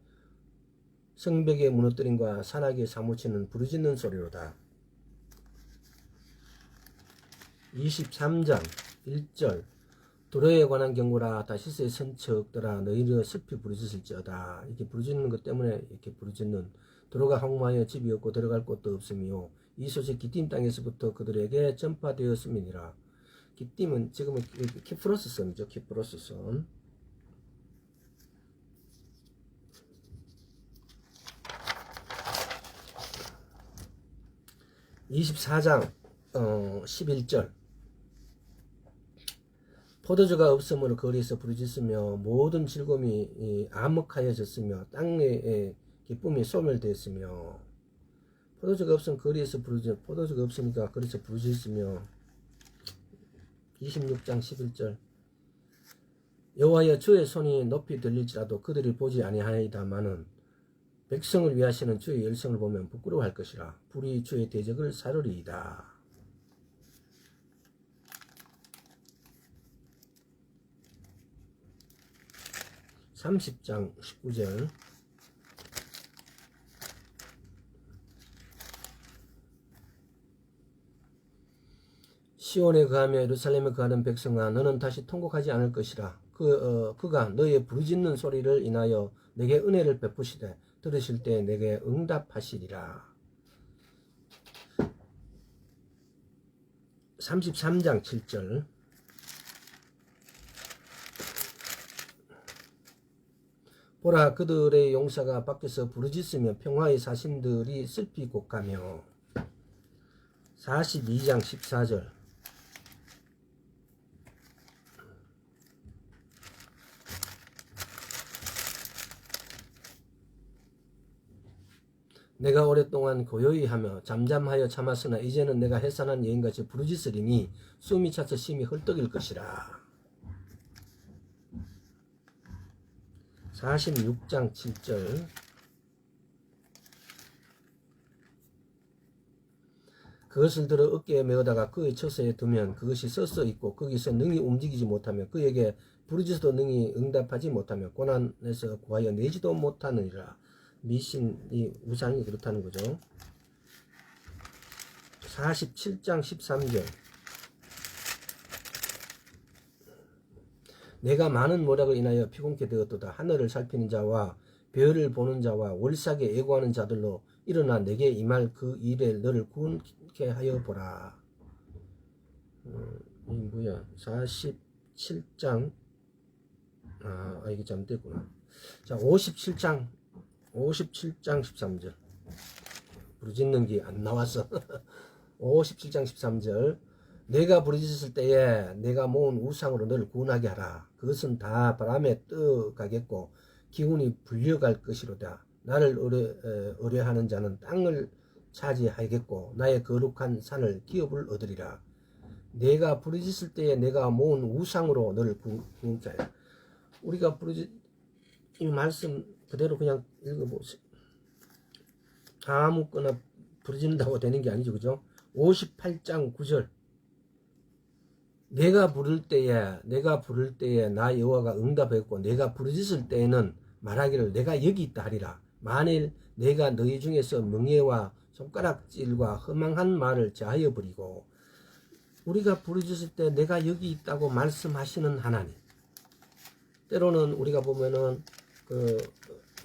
성벽의 무너뜨림과 산악에 사무치는 부르짖는 소리로다. 23장 1절 도로에 관한 경고라 다시스의 선척들아 너희를 슬피 부르짖을지어다. 이렇게 부르짖는 것 때문에 이렇게 부르짖는 도로가 황무하여 집이 없고 들어갈 곳도 없으며 이 소식 기띔 땅에서부터 그들에게 전파되었음이니라. 기띔은 지금은 키프로스 섬이죠. 키프로스 섬. 24장 11절 포도주가 없으므로 거리에서 부르짖으며 모든 즐거움이 암흑하여졌으며 땅의 기쁨이 소멸되었으며 포도주가 없으면 거리에서 포도주가 없으니까 거리에서 부르짖으며 26장 11절 여호와여 주의 손이 높이 들릴지라도 그들이 보지 아니하이다마는 백성을 위하시는 주의 열성을 보면 부끄러워할 것이라. 불이 주의 대적을 사르리이다. 30장 19절 시온에 거하며 예루살렘에 거하는 백성아 너는 다시 통곡하지 않을 것이라. 그가 너의 부르짖는 소리를 인하여 내게 은혜를 베푸시되 들으실 때 내게 응답하시리라. 33장 7절 보라 그들의 용사가 밖에서 부르짖으며 평화의 사신들이 슬피 곡하며 42장 14절 내가 오랫동안 고요히 하며 잠잠하여 참았으나 이제는 내가 해산한 여인같이 부르짖으리니 숨이 차서 심히 헐떡일 것이라. 46장 7절 그것을 들어 어깨에 메어다가 그의 처소에 두면 그것이 서서 있고 거기서 능히 움직이지 못하며 그에게 부르짖어도 능히 응답하지 못하며 고난에서 구하여 내지도 못하느니라. 미신이 우상이 그렇다는 거죠. 47장 13절. 내가 많은 모략을 인하여 피곤케 되었도다. 하늘을 살피는 자와 별을 보는 자와 월삭에 애고하는 자들로 일어나 내게 임할 그 일에 너를 구원케 하여 보라. 이 뭐야? 47장. 이게 잘못됐구나. 자, 57장 13절. 부르짖는 게 안 나왔어. 57장 13절. 내가 부르짖었을 때에 내가 모은 우상으로 너를 구원하게 하라. 그것은 다 바람에 떠가겠고 기운이 불려갈 것이로다. 나를 의뢰하는 자는 땅을 차지하겠고 나의 거룩한 산을 기업을 얻으리라. 내가 부르짖을 때에 내가 모은 우상으로 너를 구원케 하라. 우리가 이 말씀 그대로 그냥 읽어보세요. 아무거나 부르짖는다고 되는 게 아니죠. 그죠? 58장 9절. 내가 부를 때에 나 여호와가 응답했고 내가 부르짖을 때에는 말하기를 내가 여기 있다 하리라. 만일 내가 너희 중에서 명예와 손가락질과 허망한 말을 제하여 버리고 우리가 부르짖을 때 내가 여기 있다고 말씀하시는 하나님. 때로는 우리가 보면은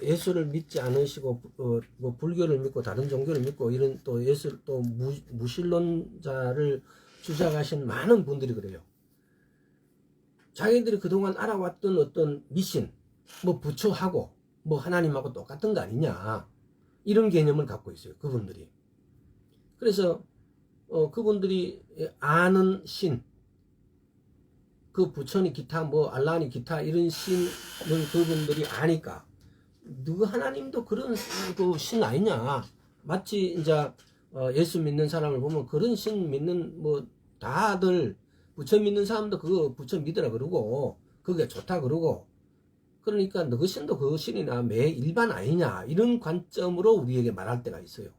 예수를 믿지 않으시고 뭐 불교를 믿고 다른 종교를 믿고 이런 또 예수 또 무신론자를 주장하신 많은 분들이 그래요. 자기들이 그동안 알아왔던 어떤 미신, 뭐 부처하고 뭐 하나님하고 똑같은 거 아니냐 이런 개념을 갖고 있어요. 그분들이. 그래서 그분들이 아는 신, 그 부처니 기타 뭐 알라니 기타 이런 신을 그분들이 아니까 누구 하나님도 그런 그 신 아니냐. 마치 이제 예수 믿는 사람을 보면 그런 신 믿는 뭐 다들 부처 믿는 사람도 그거 부처 믿으라 그러고 그게 좋다 그러고 그러니까 너 신도 그 신이나 매 일반 아니냐 이런 관점으로 우리에게 말할 때가 있어요.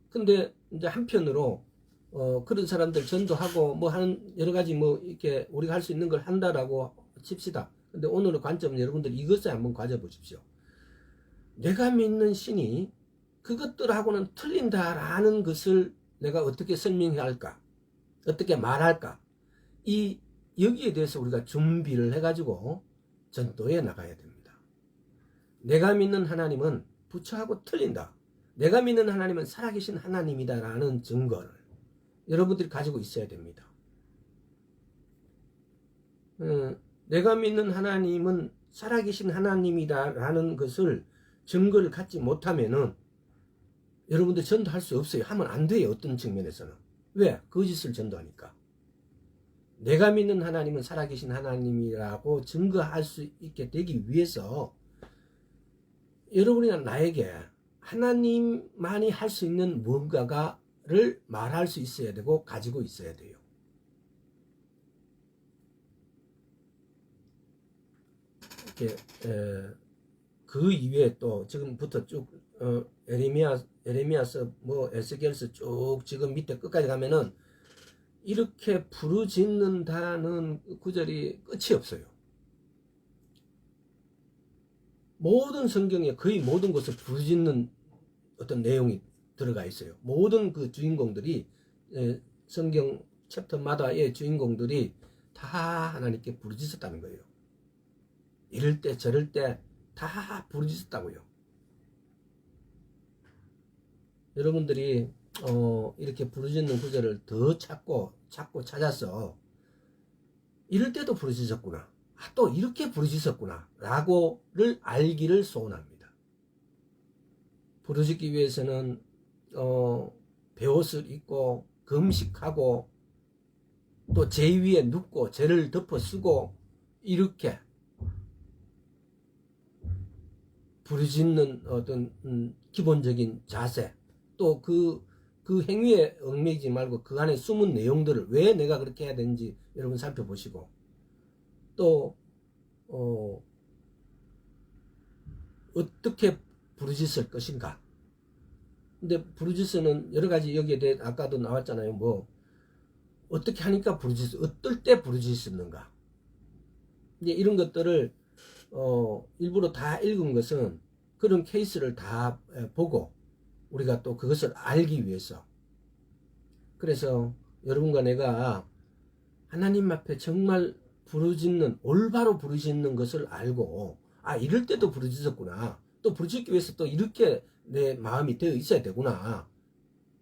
근데 이제 한편으로 그런 사람들 전도하고 뭐 하는 여러 가지 뭐 이렇게 우리가 할 수 있는 걸 한다라고 칩시다. 근데 오늘의 관점은 여러분들 이것을 한번 가져보십시오. 내가 믿는 신이 그것들하고는 틀린다라는 것을 내가 어떻게 설명해야 할까? 어떻게 말할까? 여기에 대해서 우리가 준비를 해가지고 전도에 나가야 됩니다. 내가 믿는 하나님은 부처하고 틀린다. 내가 믿는 하나님은 살아계신 하나님이다라는 증거를 여러분들이 가지고 있어야 됩니다. 내가 믿는 하나님은 살아계신 하나님이다라는 것을 증거를 갖지 못하면은 여러분들 전도할 수 없어요. 하면 안 돼요. 어떤 측면에서는. 왜? 거짓을 전도하니까. 내가 믿는 하나님은 살아계신 하나님이라고 증거할 수 있게 되기 위해서 여러분이나 나에게 하나님만이 할 수 있는 뭔가를 말할 수 있어야 되고 가지고 있어야 돼요. 이렇게 그 이외에 또 지금부터 쭉 에레미야서 뭐 에스겔서 쭉 지금 밑에 끝까지 가면은 이렇게 부르짖는다는 구절이 끝이 없어요. 모든 성경에 거의 모든 것을 부르짖는 어떤 내용이 들어가 있어요. 모든 그 주인공들이 성경 챕터마다의 주인공들이 다 하나님께 부르짖었다는 거예요. 이럴 때 저럴 때 다 부르짖었다고요. 여러분들이 이렇게 부르짖는 구절을 더 찾고 찾아서 이럴 때도 부르짖었구나. 또 이렇게 부르짖었구나 라고를 알기를 소원합니다. 부르짖기 위해서는 베옷을 입고 금식하고 또 제 위에 눕고 죄를 덮어 쓰고 이렇게 부르짖는 어떤 기본적인 자세 또 그 행위에 얽매이지 말고 그 안에 숨은 내용들을 왜 내가 그렇게 해야 되는지 여러분 살펴보시고 또 어떻게 부르짖을 것인가 근데 부르짖으는 여러 가지 여기에 대해 아까도 나왔잖아요. 뭐 어떻게 하니까 부르짖, 어떨 때 부르짖는가. 이제 이런 것들을 일부러 다 읽은 것은 그런 케이스를 다 보고 우리가 또 그것을 알기 위해서. 그래서 여러분과 내가 하나님 앞에 정말 부르짖는, 올바로 부르짖는 것을 알고, 아, 이럴 때도 부르짖었구나. 또 부르짖기 위해서 또 이렇게 내 마음이 되어 있어야 되구나.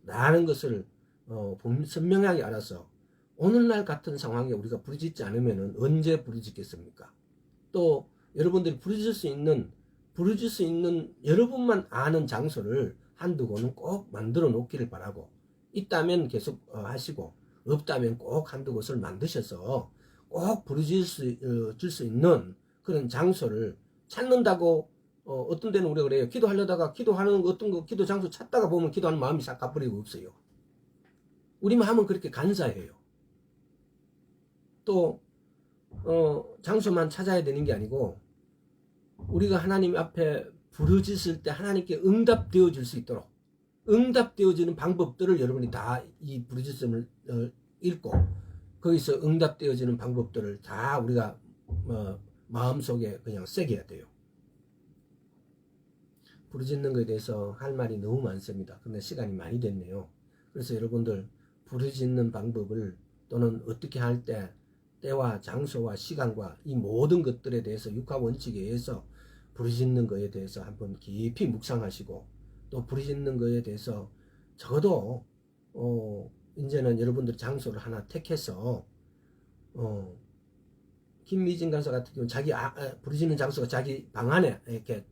라는 것을 선명하게 알아서 오늘날 같은 상황에 우리가 부르짖지 않으면 언제 부르짖겠습니까? 또 여러분들이 부르짖을 수 있는 여러분만 아는 장소를 한두 곳은 꼭 만들어 놓기를 바라고, 있다면 계속 하시고, 없다면 꼭 한두 곳을 만드셔서 꼭 부르짖을 수 있는 그런 장소를 찾는다고. 어떤 데는 우리가 그래요. 기도하려다가 기도하는 어떤 거 기도 장소 찾다가 보면 기도하는 마음이 싹 가버리고 없어요. 우리 마음은 그렇게 간사해요. 또 장소만 찾아야 되는 게 아니고 우리가 하나님 앞에 부르짖을 때 하나님께 응답되어 줄 수 있도록 응답되어지는 방법들을 여러분이 다 이 부르짖음을 읽고 거기서 응답되어지는 방법들을 다 우리가 마음속에 그냥 새겨야 돼요. 부르짖는 것에 대해서 할 말이 너무 많습니다. 근데 시간이 많이 됐네요. 그래서 여러분들 부르짖는 방법을 또는 어떻게 할 때 때와 장소와 시간과 이 모든 것들에 대해서 육하 원칙에 의해서 부르짖는 것에 대해서 한번 깊이 묵상하시고, 또 부르짖는 것에 대해서 적어도 이제는 여러분들 장소를 하나 택해서 김미진 간사 같은 경우는 자기 부르짖는 장소가 자기 방 안에 이렇게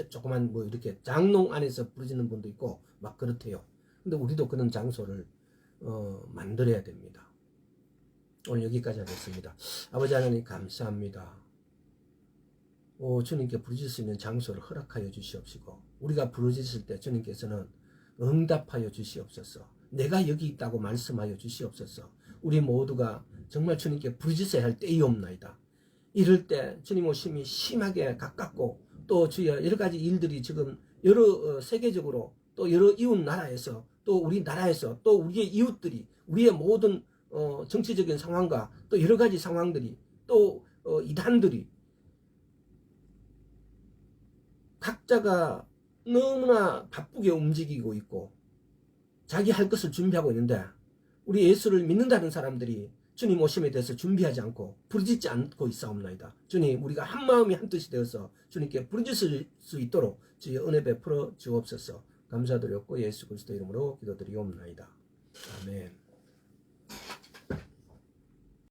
조그만 뭐 이렇게 장롱 안에서 부르짖는 분도 있고 막 그렇대요. 근데 우리도 그런 장소를 만들어야 됩니다. 오늘 여기까지 하겠습니다. 아버지 하나님 감사합니다. 주님께 부르짖을 수 있는 장소를 허락하여 주시옵시고, 우리가 부르짖을 때 주님께서는 응답하여 주시옵소서. 내가 여기 있다고 말씀하여 주시옵소서. 우리 모두가 정말 주님께 부르짖어야 할 때이옵나이다. 이럴 때 주님 오심이 심하게 가깝고, 또 주여 여러 가지 일들이 지금 여러 세계적으로 또 여러 이웃 나라에서 또 우리 나라에서 또 우리의 이웃들이 우리의 모든 정치적인 상황과 또 여러 가지 상황들이 또 이단들이 각자가 너무나 바쁘게 움직이고 있고 자기 할 것을 준비하고 있는데, 우리 예수를 믿는다는 사람들이 주님 오심에 대해서 준비하지 않고 부르짖지 않고 있사옵나이다. 주님, 우리가 한 마음이 한 뜻이 되어서 주님께 부르짖을 수 있도록 주의 은혜 베풀어 주옵소서. 감사드렸고 예수 그리스도 이름으로 기도드리옵나이다. 아멘.